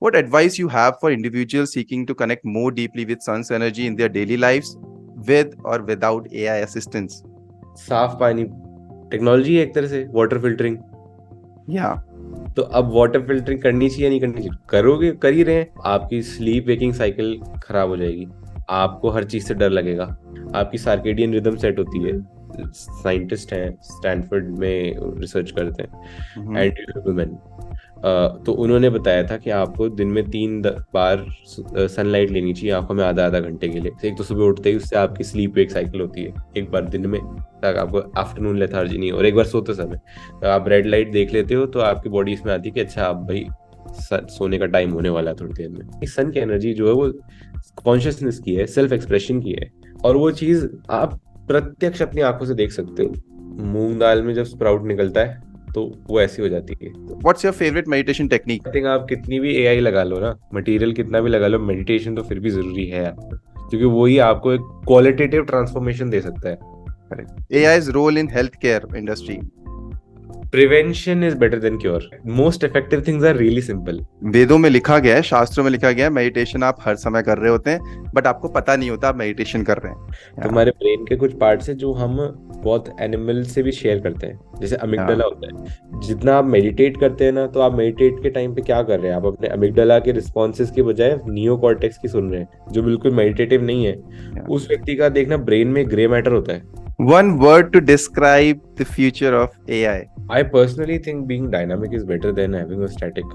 What advice you have for individuals seeking to connect more deeply with sun's energy in their daily lives, with or without AI assistance? साफ पानी technology है एक तरह से, water filtering. Yeah. तो अब water filtering करनी चाहिए नहीं करनी चाहिए, करोगे, कर ही रहे हैं। आपकी स्लीप वेकिंग साइकिल खराब हो जाएगी, आपको हर चीज से डर लगेगा, आपकी सार्केडियन रिदम सेट होती है। साइंटिस्ट हैं, स्टैनफोर्ड में रिसर्च करते हैं, एंड्रयू ह्यूबरमैन। तो उन्होंने बताया था कि आपको दिन में 3 बार सनलाइट लेनी चाहिए आंखों में, आधा आधा घंटे के लिए। एक तो सुबह उठते ही उससे आपकी स्लीप वेक साइकिल होती है, एक बार दिन में, तक आपको आफ्टरनून लेथार्जी नहीं, और एक बार सोते समय तो आप रेड लाइट देख लेते हो तो आपकी बॉडी इसमें आती है कि अच्छा आप भाई सोने का टाइम होने वाला है थोड़ी देर में। सन की एनर्जी जो है वो कॉन्शियसनेस की है, सेल्फ एक्सप्रेशन की है, और वो चीज आप प्रत्यक्ष अपनी आंखों से देख सकते हो। मूंग दाल में जब स्प्राउट निकलता है तो वो ऐसी हो जाती है। What's your favorite meditation technique? I think आप कितनी भी एआई लगा लो ना, मटेरियल कितना भी लगा लो, मेडिटेशन तो फिर भी जरूरी है आपको, क्योंकि वही आपको एक क्वालिटेटिव ट्रांसफॉर्मेशन दे सकता है। Correct. AI's role in healthcare industry. Prevention is better than cure. Most effective things are really simple. वेदों में लिखा गया है, शास्त्रों में लिखा गया है, मेडिटेशन आप हर समय कर रहे होते हैं, बट आपको पता नहीं होता आप मेडिटेशन कर रहे हैं। तुम्हारे ब्रेन के कुछ पार्ट्स है जो हम बहुत एनिमल से भी शेयर करते हैं, जैसे अमिगडाला होता है। जितना आप मेडिटेट करते हैं ना, तो आप मेडिटेट के टाइम पे क्या कर रहे हैं, आप अपने अमिगडाला के रिस्पॉन्सेज के बजाय नियोकॉर्टेक्स की सुन रहे हैं, जो बिल्कुल मेडिटेटिव नहीं है। उस व्यक्ति का देखना ब्रेन में ग्रे मैटर होता है। One word to describe the future of AI. I personally think being dynamic is better than having a static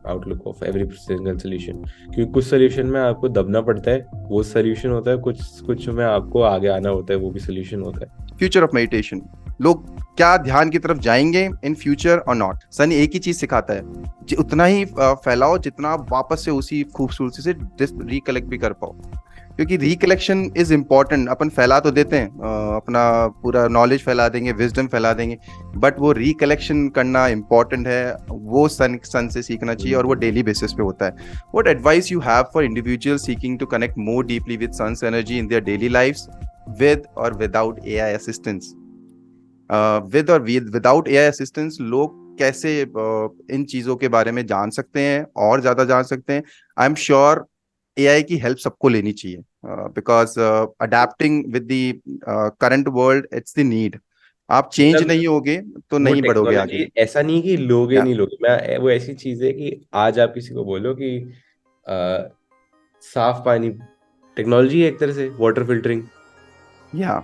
outlook of every single solution. क्योंकि कुछ सोल्यूशन में आपको दबना पड़ता है, वो सोल्यूशन होता है, कुछ में आपको आगे आना होता है, वो भी सोल्यूशन होता है। फ्यूचर ऑफ मेडिटेशन, लोग क्या ध्यान की तरफ जाएंगे इन फ्यूचर और नॉट? सनी एक ही चीज सिखाता है, उतना ही फैलाओ जितना आप वापस से उसी खूबसूरती से रिकलेक्ट भी कर पाओ, क्योंकि रिकलेक्शन इज इम्पोर्टेंट। अपन फैला तो देते हैं, अपना पूरा नॉलेज फैला देंगे, विजडम फैला देंगे, बट वो रिकलेक्शन करना इम्पोर्टेंट है। वो सन से सीखना चाहिए, और वो डेली बेसिस पे होता है। What advice you have for individual seeking to connect more deeply with sun's energy in their daily lives, with और विदाउट एआई असिस्टेंस? विद और विदाउट एआई असिस्टेंस लोग कैसे इन चीजों के बारे में जान सकते हैं और ज्यादा जान सकते हैं? आई एम श्योर एआई की हेल्प सबको लेनी चाहिए, because adapting with the current world, it's the need. आप चेंज नहीं होगे तो नहीं बढ़ोगे आगे। ऐसा नहीं कि लोगे या नहीं लोगे, मैं वो ऐसी चीज है कि आज आप किसी को बोलो कि साफ पानी टेक्नोलॉजी है एक तरह से, वाटर फिल्टरिंग। या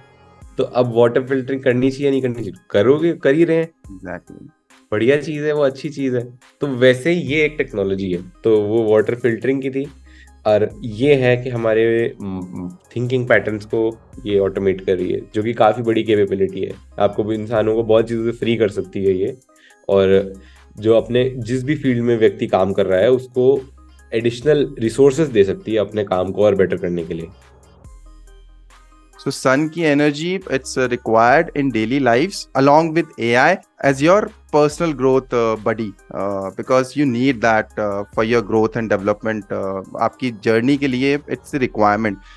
तो अब वाटर फिल्टरिंग करनी चाहिए नहीं करनी चाहिए, करोगे, कर ही रहे हैं। एग्जैक्टली। बढ़िया चीज है, वो अच्छी चीज है। तो वैसे ये एक टेक्नोलॉजी है, तो वो वाटर फिल्टरिंग की थी, और ये है कि हमारे थिंकिंग पैटर्न्स को ये ऑटोमेट कर रही है, जो कि काफ़ी बड़ी कैपेबिलिटी है। आपको भी, इंसानों को बहुत चीज़ों से फ्री कर सकती है ये, और जो अपने जिस भी फील्ड में व्यक्ति काम कर रहा है उसको एडिशनल रिसोर्सेज दे सकती है अपने काम को और बेटर करने के लिए। So sun की energy, it's required in daily lives along with AI as your personal growth buddy, because you need that for your growth and development. आपकी journey के लिए it's a requirement.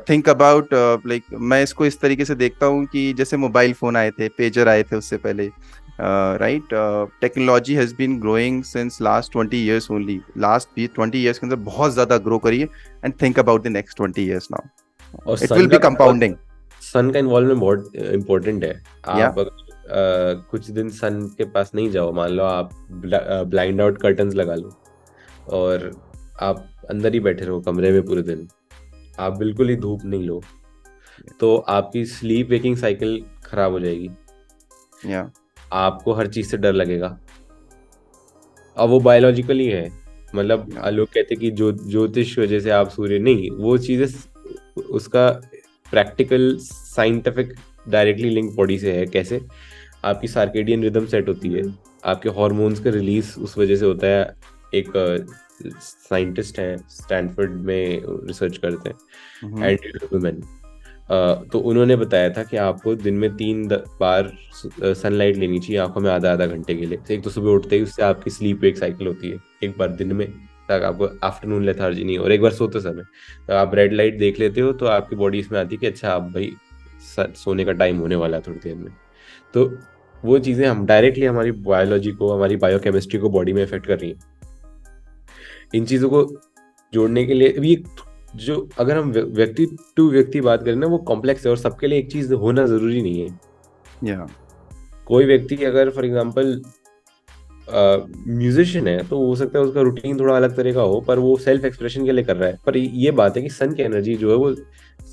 Think about like, मैं इसको इस तरीके से देखता हूँ कि जैसे मोबाइल फोन आए थे, पेजर आए थे उससे पहले, right? Technology has been growing since last 20 years only. Last 20 years के अंदर बहुत ज़्यादा grow करी है, and think about the next 20 years now. और It will be compounding. सन का इन्वॉल्वमेंट बहुत इम्पोर्टेंट है। आप कुछ दिन सन के पास नहीं जाओ, मान लो आप ब्लाइंड आउट कर्टन्स लगा लो और आप अंदर ही बैठे रहो कमरे में पूरे दिन, आप बिल्कुल ही धूप नहीं लो, तो आपकी स्लीप वेकिंग साइकिल खराब हो जाएगी। आपको हर चीज से डर लगेगा। अब वो बायोलॉजिकली है, मतलब लोग कहते हैं कि ज्योतिष वजह से आप सूर्य नहीं, वो चीजें उसका practical scientific directly link body से है। कैसे? आपकी सार्केडियन रिदम सेट होती है, आपके हार्मोन्स का रिलीज उस वजह से होता है। एक साइंटिस्ट हैं, स्टैनफोर्ड में रिसर्च करते हैं, एंड्रयू ह्यूबरमैन। तो उन्होंने बताया था कि आपको दिन में 3 बार सनलाइट लेनी चाहिए आंखों में, आधा आधा घंटे के लिए। एक तो सुबह उठते ही उससे आपकी स्लीप वेक साइकिल होती है, एक बार दिन में, तक आपको आफ्टरनून लेथार्जी नहीं, और एक बार सोते समय तो आप रेड लाइट देख लेते हो तो आपकी बॉडी इसमें आती है कि अच्छा आप भाई सोने का टाइम होने वाला है थोड़ी देर में। तो वो चीज़ें हम डायरेक्टली हमारी बायोलॉजी को, हमारी बायोकेमिस्ट्री को बॉडी में इफेक्ट कर रही हैं। इन चीजों को जोड़ने के लिए भी जो अगर हम व्यक्ति टू व्यक्ति बात करें ना, वो कॉम्प्लेक्स है और सबके लिए एक चीज होना जरूरी नहीं है। या कोई व्यक्ति अगर फॉर एग्जांपल म्यूजिशियन है तो हो सकता है उसका रूटीन थोड़ा अलग तरह का हो, पर वो सेल्फ एक्सप्रेशन के लिए कर रहा है। पर ये बात है कि सन की एनर्जी जो है वो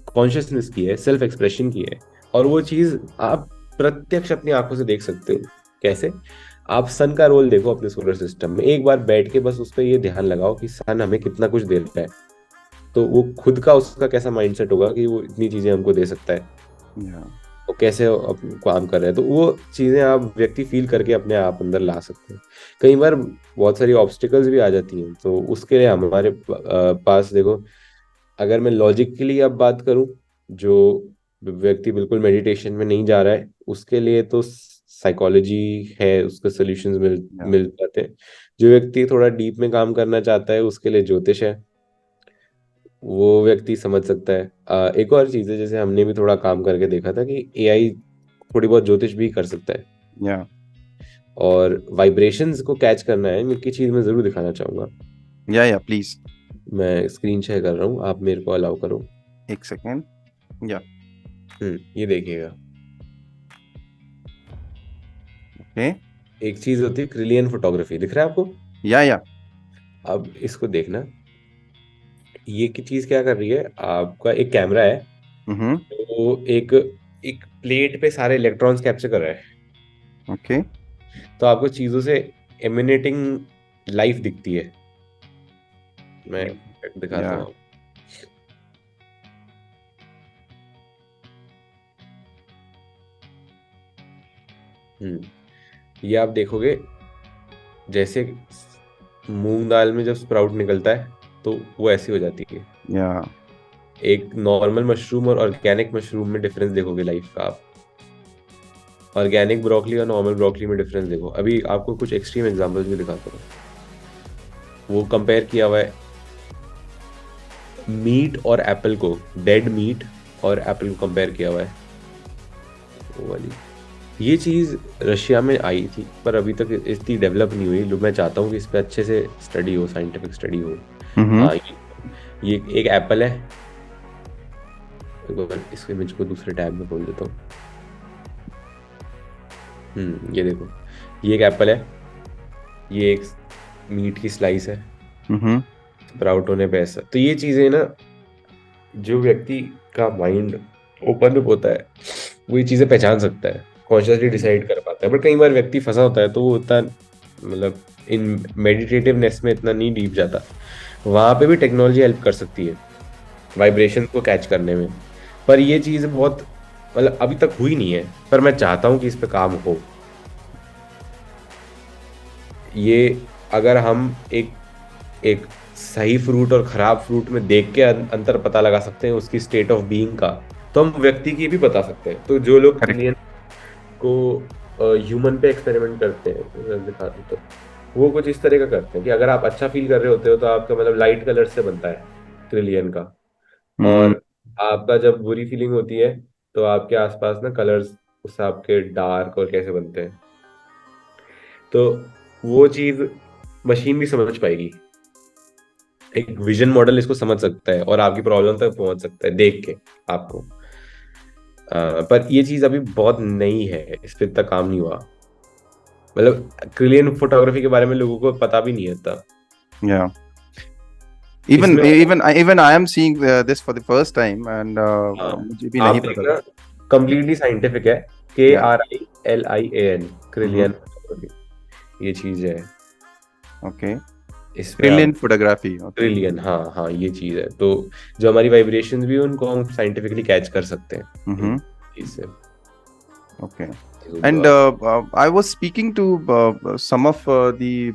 कॉन्शियसनेस की है, सेल्फ एक्सप्रेशन की है, और वो चीज आप प्रत्यक्ष अपनी आंखों से देख सकते हो। कैसे? आप सन का रोल देखो अपने सोलर सिस्टम में, एक बार बैठ के बस उस पर ये ध्यान लगाओ कि सन हमें कितना कुछ दे रहा है, तो वो खुद का उसका कैसा माइंडसेट होगा कि वो इतनी चीजें हमको दे सकता है, या वो कैसे काम कर रहे हैं। तो वो चीजें आप व्यक्ति फील करके अपने आप अंदर ला सकते हैं। कई बार बहुत सारी ऑब्स्टिकल्स भी आ जाती हैं, तो उसके लिए हमारे पास देखो, अगर मैं लॉजिकली अब बात करूं, जो व्यक्ति बिल्कुल मेडिटेशन में नहीं जा रहा है उसके लिए तो साइकोलॉजी है, उसके सॉल्यूशंस मिल जाते हैं। जो व्यक्ति थोड़ा डीप में काम करना चाहता है उसके लिए ज्योतिष है, वो व्यक्ति समझ सकता है। एक और चीज है, जैसे हमने भी थोड़ा काम करके देखा था कि एआई थोड़ी बहुत ज्योतिष भी कर सकता है, या और वाइब्रेशंस को कैच करना है। मैं की चीज में जरूर दिखाना चाहूंगा। या प्लीज, मैं स्क्रीन शेयर कर रहा हूँ, आप मेरे को अलाउ करो। एक सेकेंड। या ये देखिएगा। ओके। एक चीज होती है क्रिलियन फोटोग्राफी, दिख रहा है आपको? या अब इसको देखना, ये की चीज क्या कर रही है, आपका एक कैमरा है तो एक एक प्लेट पे सारे इलेक्ट्रॉन्स कैप्चर कर रहा है। ओके। तो आपको चीजों से एमिनेटिंग लाइफ दिखती है। मैं दिखाता हूँ। ये आप देखोगे, जैसे मूंग दाल में जब स्प्राउट निकलता है तो वो ऐसी हो जाती है। या एक नॉर्मल मशरूम और ऑर्गेनिक मशरूम में डिफरेंस देखोगे लाइफ का आप। ऑर्गेनिक ब्रोकली और नॉर्मल ब्रोकली में डिफरेंस देखो। अभी आपको कुछ एक्सट्रीम एग्जांपल्स भी दिखाता हूँ। वो कंपेयर किया हुआ है मीट और एप्पल को, डेड मीट और एप्पल को कंपेयर किया हुआ है। वो वाली ये चीज़ रशिया में आई थी, पर अभी तक इतनी डेवलप नहीं हुई। मैं चाहता हूँ कि इस पर अच्छे से स्टडी हो, साइंटिफिक स्टडी हो। हाँ, ये एक एप्पल है। इस इमेज को दूसरे टैब में खोल देता हूँ। ये देखो, ये एक एप्पल है, ये एक मीट की स्लाइस है, स्प्राउट होने पे ऐसा। तो ये चीजें ना, जो व्यक्ति का माइंड ओपन अप होता है वो ये चीजें पहचान सकता है, कॉन्शियसली डिसाइड कर पाता है। बट कई बार व्यक्ति फंसा होता है तो वो उतना मतलब इन मेडिटेटिवनेस में इतना नहीं डीप जाता। वहां पे भी टेक्नोलॉजी हेल्प कर सकती है वाइब्रेशन को कैच करने में, पर ये चीज बहुत मतलब अभी तक हुई नहीं है। पर मैं चाहता हूं कि इस पे काम हो। ये अगर हम एक सही फ्रूट और खराब फ्रूट में देख के अंतर पता लगा सकते हैं उसकी स्टेट ऑफ बीइंग का, तो हम व्यक्ति की भी बता सकते हैं। तो जो लोग क्लियन को ह्यूमन पे एक्सपेरिमेंट करते हैं, दिखाते तो वो कुछ इस तरह का करते हैं कि अगर आप अच्छा फील कर रहे होते हो तो आपका मतलब लाइट कलर से बनता है ट्रिलियन का, और आपका जब बुरी फीलिंग होती है तो आपके आसपास ना कलर्स उस आपके डार्क और कैसे बनते हैं। तो वो चीज मशीन भी समझ पाएगी, एक विजन मॉडल इसको समझ सकता है और आपकी प्रॉब्लम तक पहुंच सकता है देख के आपको। पर ये चीज अभी बहुत नई है, इस पे इतना काम नहीं हुआ। मतलब क्रिलियन फोटोग्राफी के बारे में लोगों को पता भी नहीं है। या even I am seeing this for the first time and मुझे भी नहीं पता। कंप्लीटली साइंटिफिक है, KRILIAN क्रिलियन, ये चीज है। ओके, क्रिलियन फोटोग्राफी, क्रिलियन, हाँ ये चीज है। तो जो हमारी वाइब्रेशंस भी उनको हम साइंटिफिकली कैच कर सकते हैं इससे। Okay, and I was speaking to some of the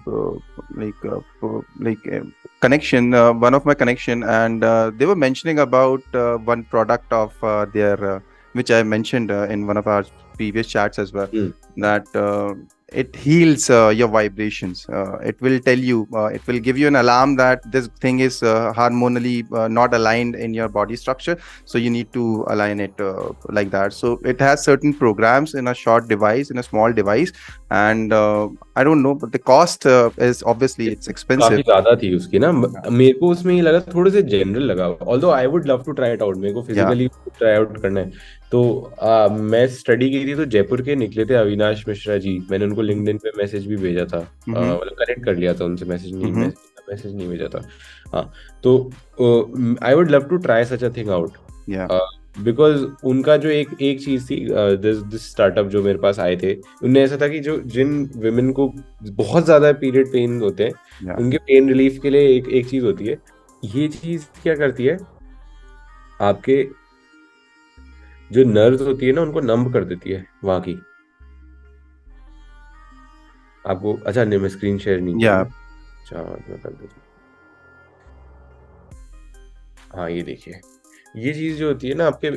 connection, one of my connection, and they were mentioning about one product of their which I mentioned in one of our previous chats as well, that it heals your vibrations. It will tell you, it will give you an alarm that this thing is hormonally not aligned in your body structure, so you need to align it like that. So it has certain programs in a short device, in a small device. And I don't know, but the cost is obviously it's काफी expensive. ज्यादा थी उसकी ना, मेरे को उसमें ये लगा थोड़े से जनरल लगा, although I would love to try it out, मेरे को Yeah. फिजिकली ट्राई आउट करना है। तो मैं स्टडी की थी तो जयपुर के निकले थे अविनाश मिश्रा जी, मैंने उनको लिंक्डइन पे मैसेज भी भेजा था, Mm-hmm. मतलब कनेक्ट कर लिया था उनसे, Mm-hmm. मैसेज नहीं भेजा था। हाँ, तो I would love to try such a thing out, Yeah. Because उनका जो एक एक चीज थी, दिस स्टार्टअप जो मेरे पास आए थे, उनने ऐसा था कि जो जिन विमेन को बहुत ज्यादा पीरियड पेन होते हैं, Yeah. उनके पेन रिलीफ के लिए एक एक चीज होती है, ये चीज क्या करती है, आपके जो नर्व्स होती है ना उनको नंब कर देती है वहां की। आपको अच्छा नहीं, मैं स्क्रीन शेयर नहीं Yeah. करूंगा, अच्छा मैं कर देता हूँ। हाँ ये देखिए, ये चीज जो होती है ना आपके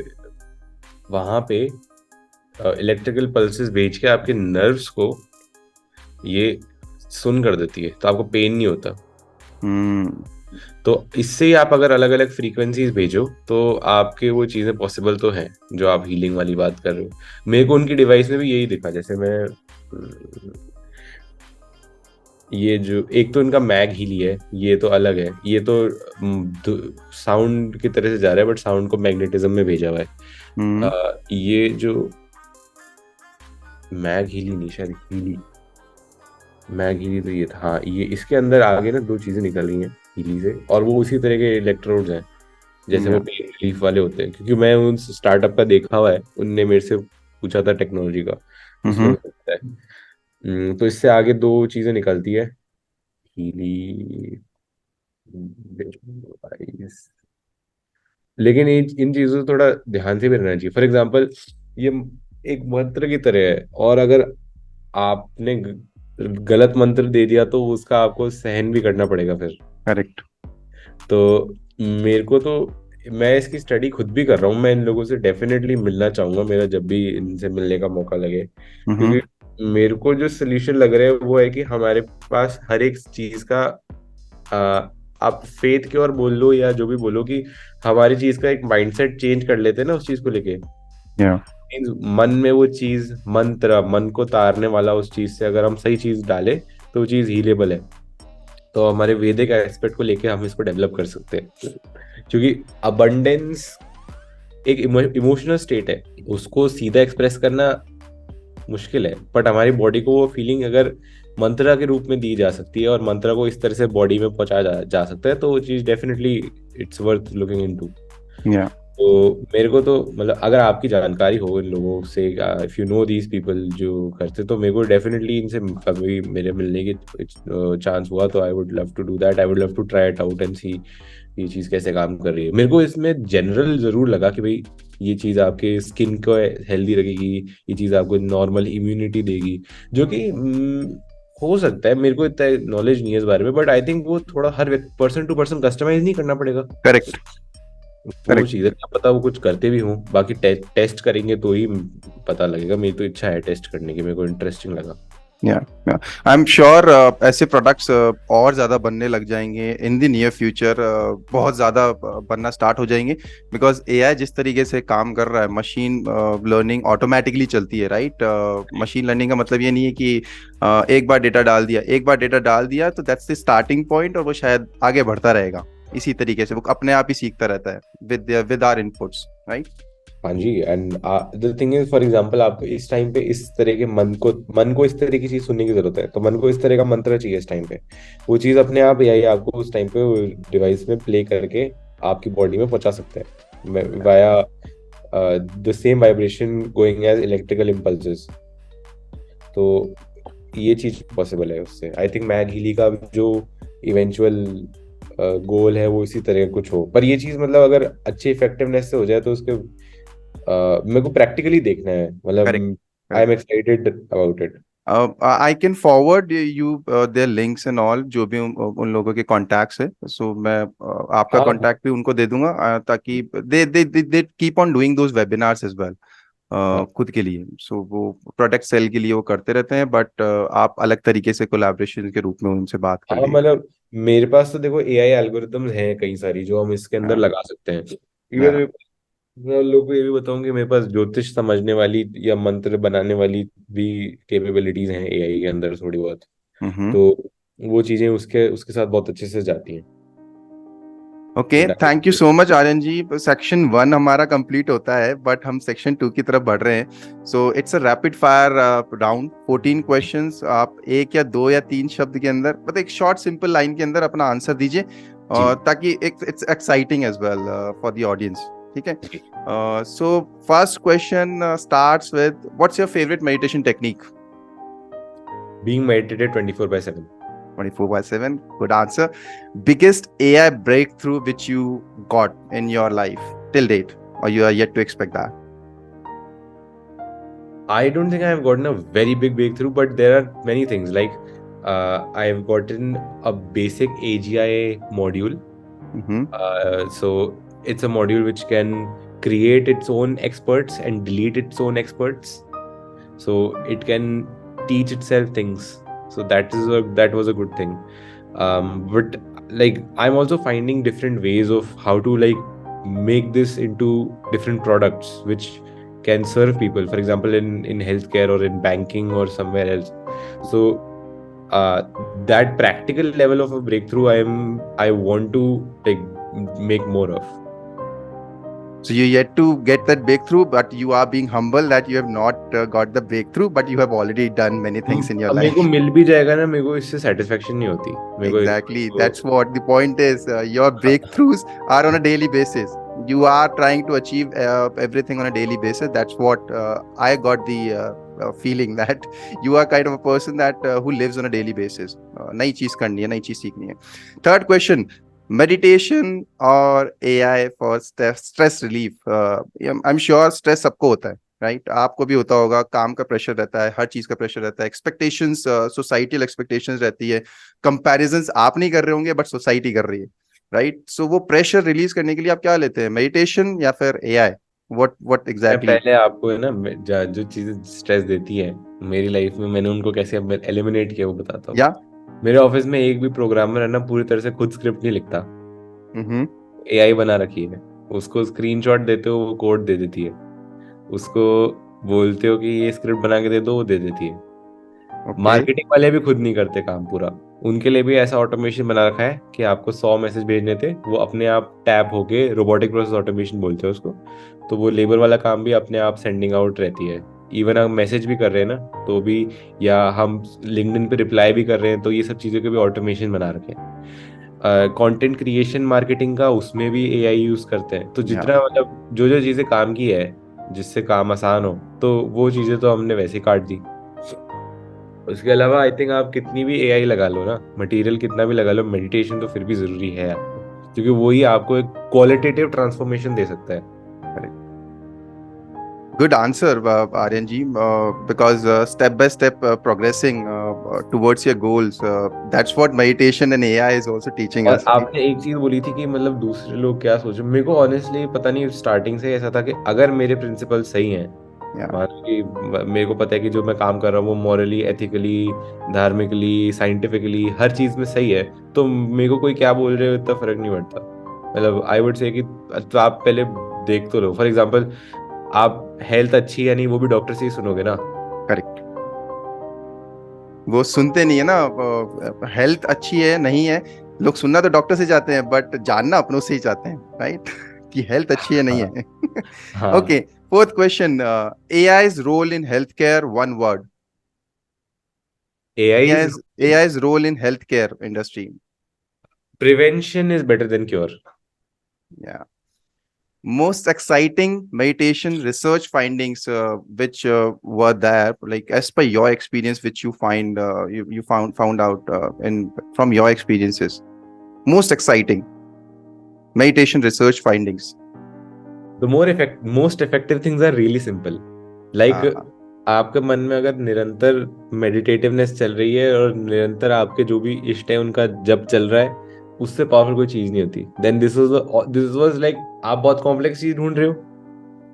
वहां पे इलेक्ट्रिकल पल्सेस भेज के आपके नर्व्स को ये सुन कर देती है, तो आपको पेन नहीं होता। Mm. तो इससे ही आप अगर अलग अलग फ्रीक्वेंसीज भेजो तो आपके वो चीजें पॉसिबल तो हैं, जो आप हीलिंग वाली बात कर रहे हो। मेरे को उनकी डिवाइस में भी यही दिखा, जैसे मैं ये जो एक तो इनका मैग हीली है, ये तो अलग है, ये तो साउंड की तरह से जा रहा है बट साउंड को मैग्नेटिज्म में भेजा हुआ है। Mm. ये जो मैग हीली नहीं, शायद हीली, मैग हीली तो ये था, हाँ ये इसके अंदर आगे ना दो चीजें निकल रही हैं हीली से, और वो उसी तरह के इलेक्ट्रोड्स हैं जैसे वो Yeah. पेन रिलीफ वाले होते हैं, क्योंकि मैं उन स्टार्टअप का देखा हुआ है, उनने मेरे से पूछा था टेक्नोलॉजी का, उसमें Mm-hmm. मुझे पता है। तो इससे आगे दो चीजें निकलती है, हीली डिवाइस, लेकिन इन चीजों से थोड़ा ध्यान से भी रहना चाहिए। फॉर एग्जाम्पल ये एक मंत्र की तरह है, और अगर आपने गलत मंत्र दे दिया तो उसका आपको सहन भी करना पड़ेगा फिर। Correct. तो मेरे को तो, मैं इसकी स्टडी खुद भी कर रहा हूँ, मैं इन लोगों से डेफिनेटली मिलना चाहूंगा, मेरा जब भी इनसे मिलने का मौका लगे, Mm-hmm. क्योंकि मेरे को जो सोल्यूशन लग रहा है वो है कि हमारे पास हर एक चीज का आप फेथ के और बोल लो या जो भी बोलो, कि हमारी चीज का एक माइंडसेट चेंज कर लेते हैं ना उस चीज को लेके। Yeah. मन में वो चीज, मंत्र, मन को तारने वाला उस चीज से अगर हम सही चीज डालें तो वो चीज हीलेबल है। तो हमारे वैदिक एस्पेक्ट को लेके हम इसको डेवलप कर सकते हैं, क्योंकि अबंडेंस एक इमोशनल स्टेट है, उसको सीधा एक्सप्रेस करना मुश्किल है, बट हमारी बॉडी को वो फीलिंग अगर मंत्रा के रूप में दी जा सकती है और मंत्रा को इस तरह से बॉडी में पहुंचाया जा सकता है, तो वो चीज definitely it's worth looking into. Yeah. तो मेरे को तो मतलब अगर आपकी जानकारी हो इन लोगों से, if you know these people जो करते, तो मेरे को डेफिनेटली इनसे कभी मेरे मिलने की चांस हुआ तो I would love to do that, I would love to try it out and see ये चीज़ कैसे काम कर रही है। मेरे को इसमें जनरल जरूर लगा कि भाई ये चीज़ आपके स्किन को हेल्दी रखेगी, ये चीज़ आपको नॉर्मल इम्यूनिटी देगी, जो कि हो सकता है, मेरे को इतना नॉलेज नहीं है इस बारे में, बट आई थिंक वो थोड़ा हर पर्सन टू पर्सन कस्टमाइज नहीं करना पड़ेगा। Correct. वो Correct. चीज़ है, क्या पता वो कुछ करते भी हों, बाकी टेस्ट करेंगे तो ही पता लगेगा। मेरी तो इच्छा है टेस्ट करने की, मेरे को इंटरेस्टिंग लगा। Yeah. Yeah. I'm sure ऐसे प्रोडक्ट्स और ज्यादा बनने लग जाएंगे इन द नियर फ्यूचर, बहुत ज्यादा बनना स्टार्ट हो जाएंगे, बिकॉज एआई जिस तरीके से काम कर रहा है, मशीन लर्निंग ऑटोमेटिकली चलती है, राइट? मशीन लर्निंग का मतलब ये नहीं है कि एक बार डेटा डाल दिया तो दैट्स द स्टार्टिंग पॉइंट, और वो शायद आगे बढ़ता रहेगा इसी तरीके से, वो अपने आप ही सीखता रहता है विद आवर इनपुट्स, राइट? हाँ जी, and the thing is, for example आपको इस टाइम पे इस तरह के मन को इस तरह की चीज सुनने की जरूरत है, तो मन को इस तरह का मंत्र चाहिए इस टाइम पे, वो चीज अपने आप यही आपको उस टाइम पे डिवाइस में प्ले करके आपकी बॉडी में पहुंचा सकते हैं via the same vibration going as electrical impulses. तो ये चीज पॉसिबल है उससे। आई थिंक मैग हीली का जो इवेंचुअल गोल है वो इसी तरह का कुछ हो, पर ये चीज मतलब अगर अच्छी इफेक्टिवनेस से हो जाए तो उसके मेरे को प्रैक्टिकली देखना है, मतलब I am excited about it. I can forward you their links and all, जो भी उन लोगों के contacts है, so मैं आपका हाँ contact भी उनको दे दूंगा, ताकि they keep on doing those webinars as well. हाँ खुद के लिए। सो वो प्रोडक्ट सेल के लिए वो करते रहते हैं, बट आप अलग तरीके से कोलैबोरेशन के रूप में उनसे बात कर हाँ, लिए। मतलब मेरे पास तो देखो एआई एल्गोरिदम्स हैं कई सारी जो हम इसके अंदर हाँ, लगा सकते हैं। इवन हाँ। मैं लोगों को ये भी बताऊं कि मेरे पास ज्योतिष समझने वाली या मंत्र बनाने वाली भी कैपेबिलिटीज हैं एआई के अंदर थोड़ी बहुत। हम्म। तो वो चीजें उसके उसके साथ बहुत अच्छे से जाती हैं। ओके, तो thank you so much Aryan ji. Section 1 हमारा कंप्लीट होता है, बट हम सेक्शन 2 की तरफ बढ़ रहे हैं। So it's a rapid fire round, 14 questions. आप एक या दो या तीन शब्द के अंदर, मतलब एक शॉर्ट सिंपल लाइन के अंदर अपना आंसर दीजिए, जी और ताकि एक it's exciting as well for the audience. ठीक है। जी। So first question starts with what's your favourite meditation technique? Being meditated 24/7। 24/7, good answer. Biggest AI breakthrough which you got in your life till date, or you are yet to expect that? I don't think I've gotten a very big breakthrough, but there are many things like I've gotten a basic AGI module. Mm-hmm. So it's a module which can create its own experts and delete its own experts. So it can teach itself things. So that was a good thing. But like I'm also finding different ways of how to like make this into different products which can serve people. For example, in healthcare or in banking or somewhere else. So uh, that practical level of a breakthrough I want to like make more of. So you yet to get that breakthrough, but you are being humble that you have not got the breakthrough, but you have already done many things in your अब मेरे को life. मिल भी जाएगा ना, मेरे को इससे satisfaction नहीं होती मेरे Exactly. को That's what the point is. Your breakthroughs are on a daily basis. You are trying to achieve everything on a daily basis. That's what I got the feeling that you are kind of a person that who lives on a daily basis. नई चीज करनी है, नई चीज सीखनी है. Third question: meditation or AI for stress relief? I'm sure stress सबको होता है, राइट? आपको भी होता होगा, काम का प्रेशर रहता है, हर चीज का प्रेशर रहता है, एक्सपेक्टेशंस, सोसाइटल एक्सपेक्टेशंस रहती है, कंपैरिजंस आप नहीं कर रहे होंगे बट सोसाइटी कर रही है, राइट? सो वो प्रेशर रिलीज करने के लिए आप क्या लेते हैं, मेडिटेशन या फिर एआई? व्हाट मैं एग्जैक्टली? पहले आपको है ना जो चीजें स्ट्रेस देती है मेरी लाइफ में मैंने उनको कैसे एलिमिनेट किया वो बताता या हूँ। मेरे ऑफिस में एक भी प्रोग्रामर है ना पूरी तरह से खुद स्क्रिप्ट नहीं लिखता। एआई बना रखी है। उसको स्क्रीनशॉट देते हो वो कोड दे देती है। उसको बोलते हो कि ये स्क्रिप्ट बना के दे दो वो दे देती है। ओके। मार्केटिंग वाले भी खुद नहीं करते काम पूरा। उनके लिए भी ऐसा ऑटोमेशन बना रखा है कि आपको 100 मैसेज भेजने थे वो अपने आप टैप होके रोबोटिक प्रोसेस ऑटोमेशन बोलते हैं उसको। तो वो लेबर वाला काम भी अपने आप सेंडिंग आउट रहती है। इवन हम मैसेज भी कर रहे हैं ना तो भी, या हम लिंक्डइन पे रिप्लाई भी कर रहे हैं तो ये सब चीज़ों के भी ऑटोमेशन बना रखे हैं। कंटेंट क्रिएशन मार्केटिंग का उसमें भी एआई यूज करते हैं। तो या जितना मतलब जो जो चीज़ें काम की है जिससे काम आसान हो तो वो चीज़ें तो हमने वैसे ही काट दी। उसके अलावा आई थिंक आप कितनी भी एआई लगा लो ना, मटेरियल कितना भी लगा लो, मेडिटेशन तो फिर भी जरूरी है आपको, क्योंकि वही आपको एक क्वालिटेटिव ट्रांसफॉर्मेशन दे सकता है। good answer, Aryan ji, because step by step progressing towards your goals, that's what meditation and AI is also teaching और us, right? आपने एक चीज बोली थी कि मतलब दूसरे लोग क्या सोचे। मेरे को ऑनेस्टली पता नहीं, स्टार्टिंग से ऐसा था कि अगर मेरे प्रिंसिपल सही हैं, Yeah. मान लो कि मेरे को पता है कि जो मैं काम कर रहा हूँ वो मॉरली, एथिकली, धार्मिकली, साइंटिफिकली हर चीज में सही है, तो मेरे को कोई क्या बोल रहे हो इतना फर्क नहीं पड़ता। मतलब आई वुड से कि तो आप पहले देख तो लो। फॉर एग्जाम्पल, आप हेल्थ अच्छी है नहीं वो भी डॉक्टर से ही सुनोगे ना। Correct. वो सुनते नहीं है ना, हेल्थ अच्छी है नहीं है, लोग सुनना तो डॉक्टर से चाहते हैं बट जानना अपनों से ही चाहते हैं, राइट? कि हेल्थ अच्छी है नहीं हाँ है. हाँ। Okay, fourth question: AI's role in health care, one word. AI is AI's role in healthcare industry. Prevention is better than cure. Yeah. Most exciting meditation research findings which were there, like as per your experience, which you find you found out in from your experiences. Most exciting meditation research findings. The most effective things are really simple. Like Uh, आपके मन में अगर निरंतर मेडिटेटिवनेस चल रही है और निरंतर आपके जो भी इष्ट है उनका जप चल रहा है, उससे पावरफुल कोई चीज नहीं होती। देन दिस वाज लाइक आप बहुत कॉम्प्लेक्स चीज ढूंढ रहे हो,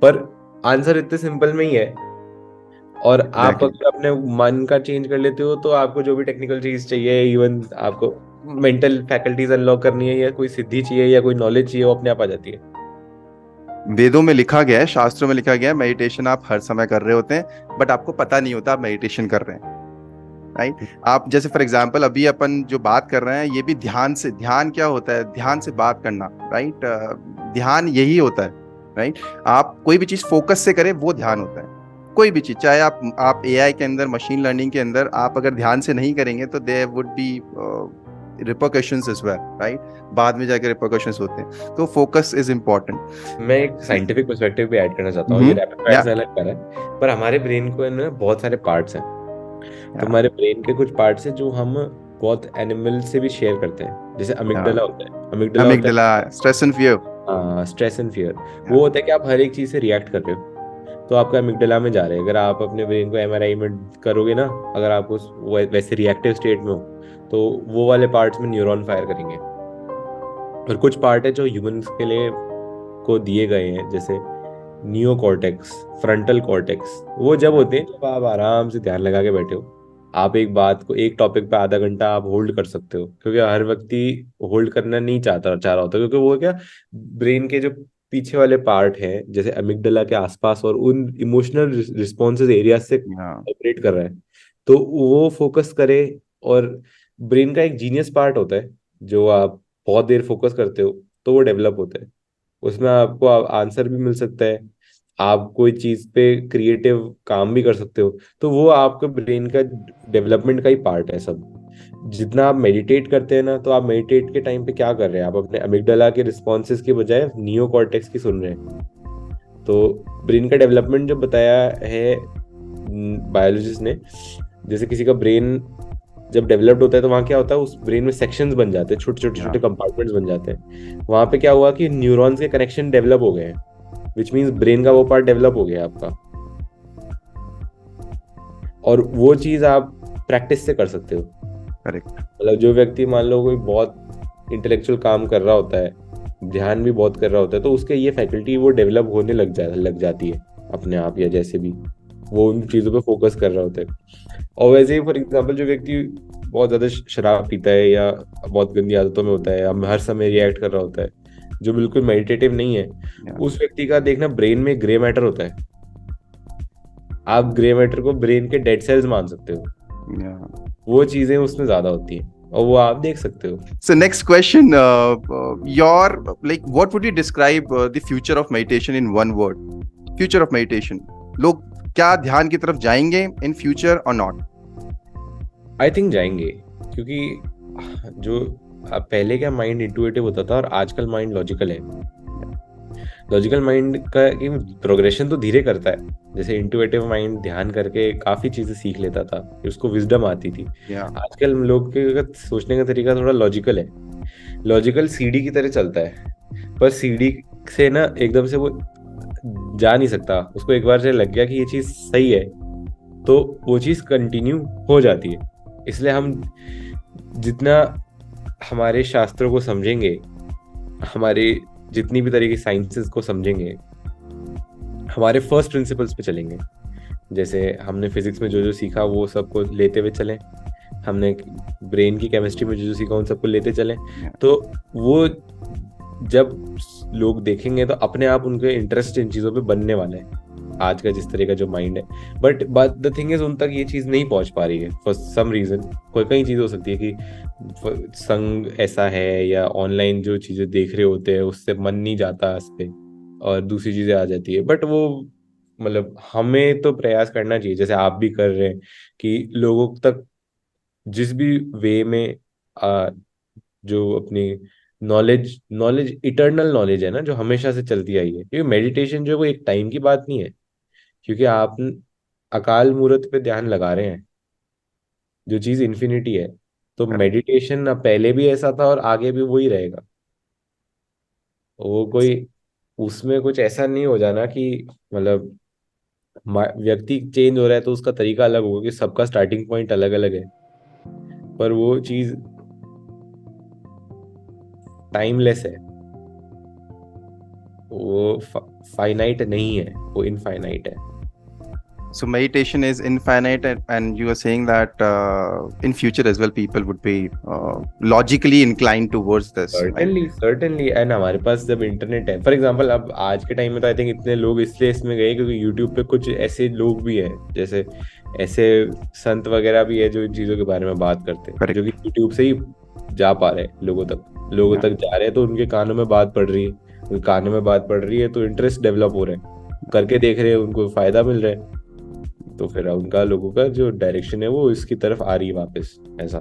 पर आंसर इतने सिंपल में ही है। और आप एग्जैक्टली। अगर अपने मन का चेंज कर लेते हो तो आपको जो भी टेक्निकल चीज चाहिए, इवन आपको मेंटल फैकल्टीज अनलॉक करनी है या कोई सिद्धि चाहिए या कोई नॉलेज चाहिए, वो अपने आप आ जाती है। वेदों में लिखा गया है, शास्त्रों में लिखा गया है, मेडिटेशन आप हर समय कर रहे होते हैं, बट आपको पता नहीं होता आप मेडिटेशन कर रहे हैं। राइट। आप जैसे फॉर एग्जांपल अभी अपन जो बात कर रहे हैं ये भी ध्यान से, ध्यान क्या होता है, ध्यान से बात करना। राइट। ध्यान यही होता है। राइट। आप कोई भी चीज फोकस से करें वो ध्यान होता है। कोई भी चीज, चाहे आप एआई के अंदर, मशीन लर्निंग के अंदर आप अगर ध्यान से नहीं करेंगे तो there would be repercussions as well. Right. बाद में जाकर रिpercussions होते हैं, तो फोकस इज इम्पोर्टेंट। मैं एक साइंटिफिक पर्सपेक्टिव भी ऐड करना चाहता हूँ, ये रैपिड फायर या से अलग कर रहा है, पर हमारे ब्रेन को ना बहुत सारे पार्ट्स हैं। तो या हमारे ब्रेन के कुछ पार्ट्स हैं जो हम बहुत एनिमल से भी शेयर करते हैं। जैसे या अमिगडला होता है, अमिगडला होता अमिगडाला, स्ट्रेस एंड फियर। है स्ट्रेस एंड फियर। वो होता है कि आप हर एक चीज से रिएक्ट कर रहे हो, तो आपका अमिगडला में जा रहे हैं। अगर आप अपने ब्रेन को एमआरआई में करोगे ना, अगर आप उस वैसे रिएक्टिव स्टेट में हो, तो वो वाले पार्ट्स में न्यूरॉन फायर करेंगे। और कुछ पार्ट है जो ह्यूमंस के लिए को दिए गए हैं, जैसे नियो कॉर्टेक्स, फ्रंटल कॉर्टेक्स। वो जब होते हैं जब आप आराम से ध्यान लगा के बैठे हो, आप एक बात को, एक टॉपिक पे आधा घंटा आप होल्ड कर सकते हो। क्योंकि हर व्यक्ति होल्ड करना नहीं चाह रहा होता, क्योंकि वो क्या, ब्रेन के जो पीछे वाले पार्ट है जैसे अमिगडला के आसपास और उन इमोशनल रिस्पॉन्सेज एरिया से या ऑपरेट कर रहा है, तो वो फोकस करे। और ब्रेन का एक जीनियस पार्ट होता है, जो आप बहुत देर फोकस करते हो तो वो डेवलप होता है। उसमें आपको आंसर भी मिल सकता है, आप कोई चीज पे क्रिएटिव काम भी कर सकते हो। तो वो आपके ब्रेन का डेवलपमेंट का ही पार्ट है सब। जितना आप मेडिटेट करते हैं ना, तो आप मेडिटेट के टाइम पे क्या कर रहे हैं, आप अपने अमिगडाला के रिस्पॉन्सेज के बजाय नियो कॉर्टेक्स की सुन रहे हैं। तो ब्रेन का डेवलपमेंट जो बताया है बायोलॉजिस्ट ने, जैसे किसी का ब्रेन जब डेवलप्ड होता है तो वहाँ क्या होता है, उस ब्रेन में सेक्शंस बन जाते हैं, छोटे छोटे या छोटे कंपार्टमेंट्स बन जाते हैं। वहाँ पे क्या हुआ कि न्यूरॉन्स के कनेक्शन डेवलप हो गए हैं, विच मीन्स ब्रेन का वो पार्ट डेवलप हो गया आपका। और वो चीज आप प्रैक्टिस से कर सकते हो। करेक्ट। मतलब जो व्यक्ति मान लो कोई बहुत इंटेलेक्चुअल काम कर रहा होता है, ध्यान भी बहुत कर रहा होता है, तो उसके ये फैकल्टी वो डेवलप होने लग जाती है अपने आप, या जैसे भी वो उन चीज़ों पे फोकस कर रहा होता है। और वैसे ही फॉर एग्जांपल जो व्यक्ति बहुत ज़्यादा शराब पीता है या बहुत गंदी आदतों में होता है, या हर समय रिएक्ट कर रहा होता है, जो बिल्कुल मेडिटेटिव नहीं है, या उस व्यक्ति का देखना ब्रेन में ग्रे मैटर होता है। आप ग्रे मैटर को ब्रेन के डेड सेल्स मान सकते हो, या वो चीजें उसमें ज्यादा होती हैं, और वो आप देख सकते हो। So next question, your like what would you describe the future of meditation in one word? Future of meditation. लोग क्या ध्यान की तरफ जाएंगे in future or not? I think जाएंगे, क्योंकि जो पहले का माइंड इंटुइटिव होता था और आजकल माइंड लॉजिकल है। लॉजिकल माइंड का कि प्रोग्रेशन तो धीरे करता है, जैसे इंटुइटिव माइंड ध्यान करके काफी चीजें सीख लेता था, उसको विजडम आती थी। Yeah. आजकल हम लोग के सोचने का तरीका थोड़ा लॉजिकल है। लॉजिकल सीढ़ी की तरह चलता है, पर सीढ़ी से ना एकदम से वो जा नहीं सकता। उसको एक बार से लग गया कि ये चीज सही है, तो वो चीज कंटिन्यू हो जाती है। इसलिए हम जितना हमारे शास्त्रों को समझेंगे, हमारे जितनी भी तरह की साइंसेस को समझेंगे, हमारे फर्स्ट प्रिंसिपल्स पे चलेंगे। जैसे हमने फिजिक्स में जो जो सीखा वो सबको लेते हुए चलें, हमने ब्रेन की केमिस्ट्री में जो जो सीखा उन सबको लेते चलें, Yeah. तो वो जब लोग देखेंगे तो अपने आप उनके इंटरेस्ट इन चीज़ों पे बनने वाला है, आज का जिस तरह का जो माइंड है। बट द थिंग इज, उन तक ये चीज़ नहीं पहुंच पा रही है फॉर सम रीज़न। कोई कई चीज़ हो सकती है कि संग ऐसा है, या ऑनलाइन जो चीज़ें देख रहे होते हैं उससे मन नहीं जाता इस पे, और दूसरी चीज़ें आ जाती है। बट वो मतलब हमें तो प्रयास करना चाहिए, जैसे आप भी कर रहे हैं, कि लोगों तक जिस भी वे में आ, जो अपनी नॉलेज नॉलेज इटर्नल नॉलेज है ना, जो हमेशा से चलती आई है, क्योंकि मेडिटेशन जो है वो एक टाइम की बात नहीं है। क्योंकि आप अकाल मूर्त पे ध्यान लगा रहे हैं, जो चीज इन्फिनिटी है। तो Correct. मेडिटेशन ना पहले भी ऐसा था और आगे भी वही रहेगा। वो कोई उसमें कुछ ऐसा नहीं हो जाना कि मतलब व्यक्ति चेंज हो रहा है तो उसका तरीका अलग होगा, कि सबका स्टार्टिंग पॉइंट अलग अलग है। पर वो चीज टाइमलेस है, वो फाइनाइट नहीं है, वो इनफाइनाइट है। So meditation is infinite, and you are saying that in future as well, people would be logically inclined towards this, right? Certainly certainly, and हमारे पास जब इंटरनेट है, फॉर एग्जांपल अब आज के टाइम में तो आई थिंक इतने लोग इसलिए इसमें गए क्योंकि यूट्यूब पे कुछ ऐसे लोग भी हैं, जैसे ऐसे संत वगैरह भी है जो इन चीजों के बारे में बात करते हैं, Correct. जो कि यूट्यूब से ही जा पा रहे हैं लोगों Yeah. तक जा रहे हैं, तो उनके कानों में बात पड़ रही है, उनके कानों में बात पड़ रही है तो इंटरेस्ट डेवलप हो रहा है, करके देख रहे हैं, उनको फायदा मिल रहा है, तो फिर उनका लोगों का जो डायरेक्शन है वो इसकी तरफ आ रही है वापस, ऐसा।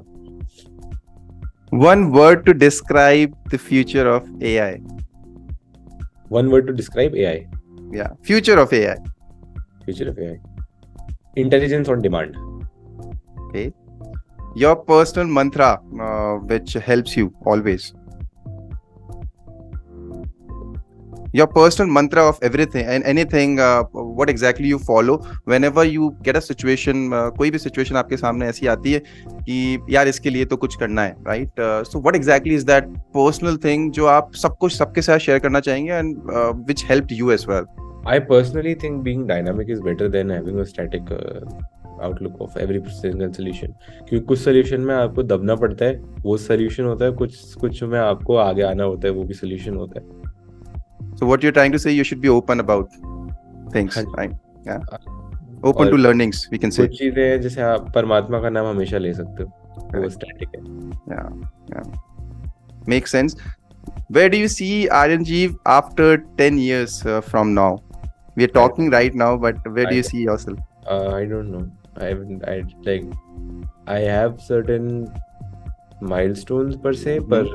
One word to describe the future of AI. One word to describe AI. Yeah, future of AI. Future of AI. Intelligence on demand. Okay. Your personal mantra, which helps you always. Your personal mantra of everything and anything, what exactly you follow whenever you get a situation, कोई भी situation आपके सामने ऐसी आती है कि यार इसके लिए तो कुछ करना है, right? So what exactly is that personal thing जो आप सब कुछ सबके साथ share करना चाहेंगे and which helped you as well? I personally think being dynamic is better than having a static outlook of every single solution. क्योंकि कुछ solution में आपको दबना पड़ता है, वो solution होता है, कुछ में आपको आगे आना होता है, वो भी solution होता है। So what you're trying to say, you should be open about things, right? Yeah. Open to learnings, we can say. कुछ चीजें हैं जैसे आप परमात्मा का नाम हमेशा ले सकते हो, वो static है। Yeah. Makes sense. Where do you see Aryanjeev after 10 years from now? We are talking right now, but where do you see yourself? I don't know. I have certain milestones per se, but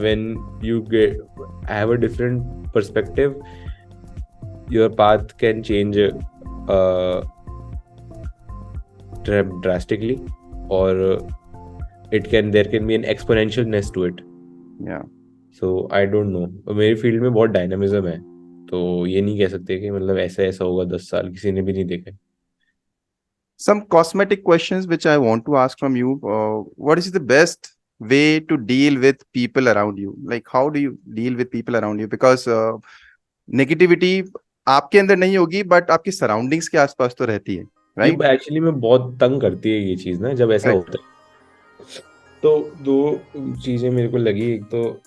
when you have a different perspective, your path can change drastically, or there can be an exponentialness to it. Yeah. So I don't know. मेरी field में बहुत dynamism है, तो ये नहीं कह सकते कि मतलब ऐसा होगा 10 साल, किसी ने भी नहीं देखा। Some cosmetic questions which I want to ask from you. What is the best way to deal with people around you? Like how do you deal with people around you? Because negativity आपके अंदर नहीं होगी, but आपकी surroundings के आसपास तो रहती है, right? ये एक्चुअली में बहुत तंग करती है ये चीज ना, जब ऐसा होता है। तो दो चीजें मेरे को लगी, एक तो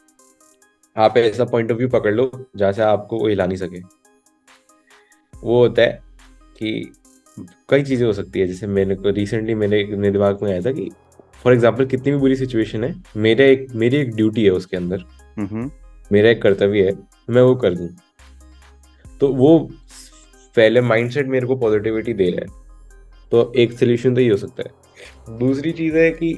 आप ऐसा पॉइंट ऑफ व्यू पकड़ लो जहाँ से आपको कोई हिला नहीं सके। वो होता है कि कई चीजें हो सकती है, जैसे रिसेंटली मेरे दिमाग में आया था कि फॉर एग्जाम्पल कितनी भी बुरी सिचुएशन है, मेरी एक ड्यूटी है उसके अंदर, मेरा एक कर्तव्य है, मैं वो कर दूं, तो वो पहले माइंडसेट मेरे को पॉजिटिविटी दे रहा है, तो एक सोल्यूशन तो ये हो सकता है। दूसरी चीज है कि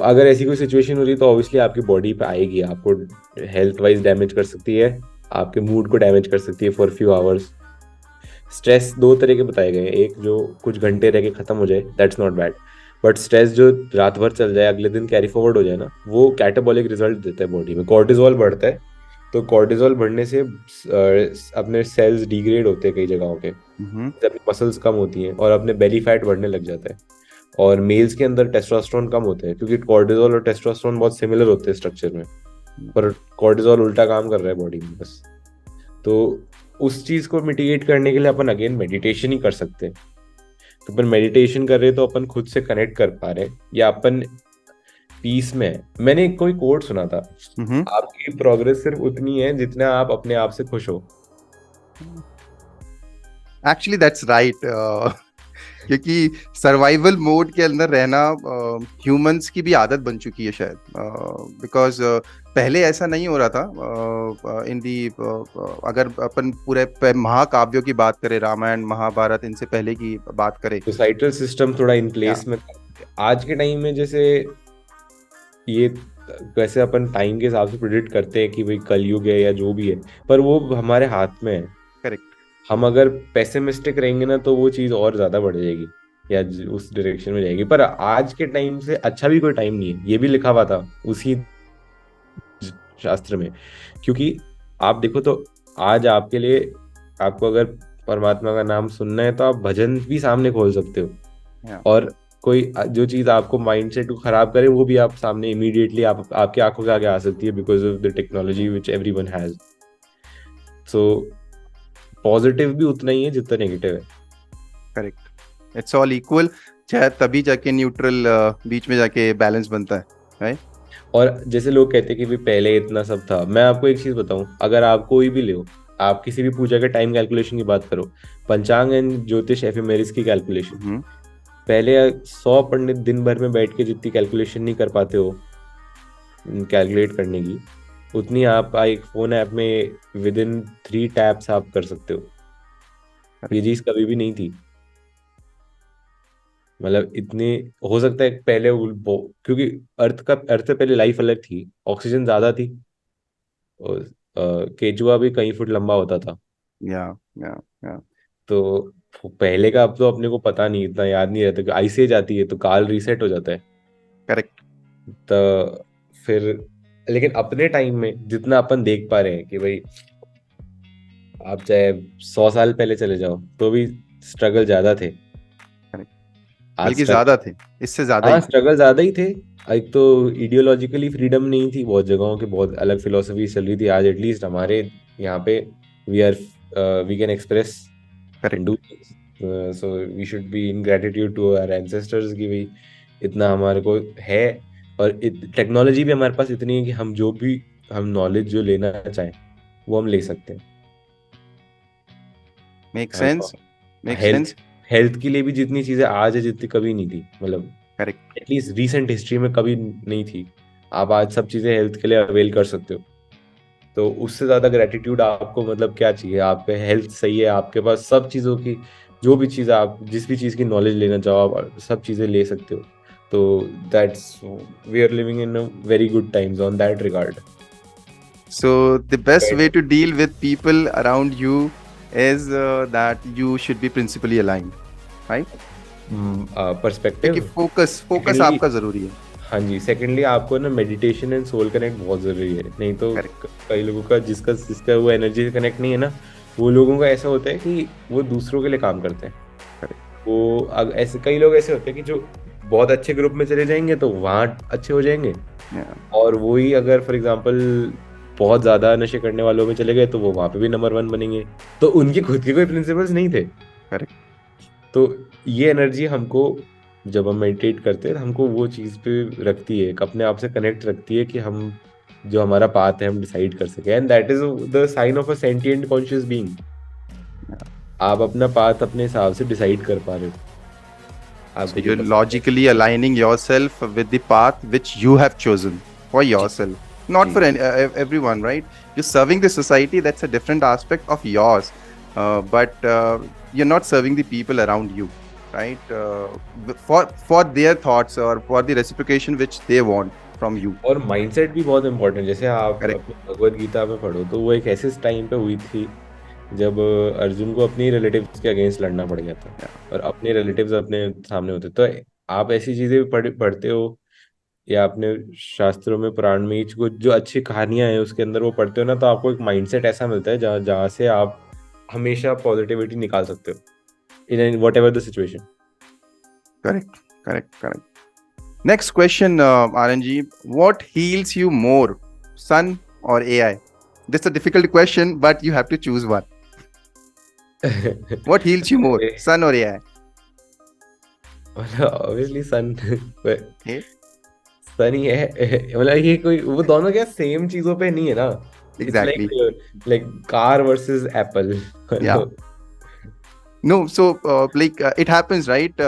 अगर ऐसी कोई सिचुएशन हो रही है तो ऑब्वियसली आपकी बॉडी पे आएगी, आपको हेल्थ वाइज डैमेज कर सकती है, आपके मूड को डैमेज कर सकती है फॉर फ्यू आवर्स। स्ट्रेस दो तरह के बताए गए हैं, एक जो कुछ घंटे रह के खत्म हो जाए, that's not bad, but stress जो रात भर चल जाए, अगले दिन कैरी फॉरवर्ड हो जाए ना, वो कैटाबॉलिक रिजल्ट देता है बॉडी में। कॉर्टिजोल बढ़ता है, तो कॉर्टिजोल बढ़ने से अपने सेल्स डिग्रेड होते हैं कई जगहों पे, अपनी मसल्स कम होती हैं और अपने बेली फैट बढ़ने लग जाता है। और मेल्स के अंदर टेस्टोस्टेरोन कम होते हैं, क्योंकि कॉर्टिजोल और टेस्टोस्टेरोन बहुत सिमिलर होते हैं स्ट्रक्चर में, पर कॉर्टिजोल उल्टा काम कर रहा है बॉडी में बस। तो उस चीज को मिटिगेट करने के लिए अपन अगेन मेडिटेशन ही कर सकते हैं। तो अपन मेडिटेशन कर रहे हैं तो अपन खुद से कनेक्ट कर पा रहे हैं, या अपन पीस में है। मैंने कोई कोट सुना था, आपकी प्रोग्रेस सिर्फ उतनी है जितना आप अपने आप से खुश हो। एक्चुअली दैट्स राइट, क्योंकि सर्वाइवल मोड के अंदर रहना ह्यूमंस की भी आदत बन चुकी है शायद, बिकॉज पहले ऐसा नहीं हो रहा था। इन दी अगर अपन पूरे महाकाव्यों की बात करें, रामायण महाभारत, इनसे पहले की बात करें, सोसाइटल सिस्टम थोड़ा इन प्लेस में। आज के टाइम में जैसे ये वैसे अपन टाइम के हिसाब से प्रिडिक्ट करते हैं कि भाई कलयुग है या जो भी है, पर वो हमारे हाथ में है। करेक्ट। हम अगर पेसिमिस्टिक रहेंगे ना तो वो चीज और ज्यादा बढ़ जाएगी या उस डायरेक्शन में जाएगी। पर आज के टाइम से अच्छा भी कोई टाइम नहीं है, ये भी लिखा हुआ था उसी शास्त्र में। क्योंकि आप देखो तो आज आपके लिए, आपको अगर परमात्मा का नाम सुनना है तो आप भजन भी सामने खोल सकते हो, और कोई जो चीज आपको माइंडसेट को खराब करे वो भी आप सामने इमीडिएटली आपके आंखों के आगे आ सकती है, because of the technology which everyone has. So positive भी उतना ही है जितना नेगेटिव है. करेक्ट, इट्स ऑल इक्वल, शायद तभी जाके न्यूट्रल बीच में जाके बैलेंस बनता है, राइट? और जैसे लोग कहते हैं कि भाई पहले इतना सब था, मैं आपको एक चीज बताऊं, अगर आप कोई भी ले, आप किसी भी पूजा के टाइम कैलकुलेशन की बात करो, पंचांग एंड ज्योतिष एफिमेरिस की कैलकुलेशन, पहले 100 पंडित दिन भर में बैठ के जितनी कैलकुलेशन नहीं कर पाते हो कैलकुलेट करने की, उतनी आप एक फोन ऐप में विद इन 3 टैप्स आप कर सकते हो. ये चीज कभी भी नहीं थी. मतलब इतने हो सकता है पहले क्योंकि अर्थ से पहले लाइफ अलग थी, ऑक्सीजन ज्यादा थी, और केचुआ भी कई फुट लंबा होता था. या या या तो पहले का अब तो अपने को पता नहीं, इतना याद नहीं रहता कि आइस एज आती है तो काल रीसेट हो जाता है. करेक्ट. तो फिर लेकिन अपने टाइम में जितना अपन देख पा रहे हैं कि भाई आप चाहे 100 साल पहले चले जाओ तो भी स्ट्रगल ज्यादा थे. आज बल्कि ज्यादा थे, इससे ज्यादा हाँ ही थे. स्ट्रगल ज्यादा ही थे. एक तो आइडियोलॉजिकली फ्रीडम नहीं थी, बहुत जगहों के बहुत अलग फिलोसफी चल रही थी. आज एटलीस्ट हमारे यहाँ पे we can express and do, so we should be in gratitude to our ancestors कि भाई इतना हमारे को है. और टेक्नोलॉजी भी हमारे पास इतनी है कि हम जो भी हम नॉलेज जो लेना चाहें वो हम ले सकते हैं. Make sense, make health sense. Health के लिए भी जितनी चीजें आज है जितनी कभी नहीं थी, मतलब करेक्ट. एटलीस्ट रीसेंट हिस्ट्री में कभी नहीं थी. आप आज सब चीजें हेल्थ के लिए अवेल कर सकते हो. तो उससे ज्यादा ग्रेटिट्यूड आपको मतलब क्या चाहिए. आपके हेल्थ सही है, आपके पास सब चीजों की जो भी चीज आप जिस भी चीज की नॉलेज लेना चाहो आप सब चीजें ले सकते हो. तो that's we are living in a very good times on that regard. So the best way to deal with people around you is that you should be principally aligned, right? Perspective क्योंकि focus आपका जरूरी है. हाँ जी. Secondly आपको ना meditation and soul connect बहुत जरूरी है. नहीं तो कई लोगों का जिसका वो एनर्जी से कनेक्ट नहीं है ना, वो लोगों का ऐसा होता है कि वो दूसरों के लिए काम करते हैं. वो ऐसे कई लोग ऐसे होते हैं कि जो बहुत अच्छे ग्रुप में चले जाएंगे तो वहाँ अच्छे हो जाएंगे, और वही अगर फॉर एग्जांपल बहुत ज्यादा नशे करने वालों में चले गए तो वो वहाँ पे भी नंबर 1 बनेंगे. तो उनके खुद के कोई प्रिंसिपल्स नहीं थे. करेक्ट. तो ये एनर्जी हमको जब हम मेडिटेट करते हैं हमको वो चीज़ पे रखती है, अपने आप से कनेक्ट रखती है कि हम जो हमारा पाथ है हम डिसाइड कर सके. And that is the sign of a sentient conscious being. आप अपना पाथ अपने हिसाब से डिसाइड कर पा रहे हो. So you're logically aligning yourself with the path which you have chosen for yourself, not for everyone, right? You're serving the society, that's a different aspect of yours, but you're not serving the people around you, right? For their thoughts or for the reciprocation which they want from you. और mindset भी बहुत important. जैसे आप भगवद गीता में पढ़ो तो वो एक ऐसे टाइम पे हुई थी जब अर्जुन को अपनी रिलेटिव्स के अगेंस्ट लड़ना पड़ गया था, और अपने रिलेटिव्स अपने सामने होते. तो आप ऐसी चीजें पढ़ते हो या अपने शास्त्रों में पुराण में जो अच्छी कहानियां हैं उसके अंदर वो पढ़ते हो ना, तो आपको एक माइंडसेट ऐसा मिलता है जहाँ से आप हमेशा पॉजिटिविटी निकाल सकते हो in what ever the situation. Correct. Next question, RNG. What heals you more, sun or AI? This is a difficult question, but you have to choose one. What heals you more, sun or AI? Obviously sun. सन ही है. मतलब ये कोई वो दोनों क्या same चीजों पे नहीं है ना. Exactly. Like car versus Apple. Yeah. No, so it happens, right?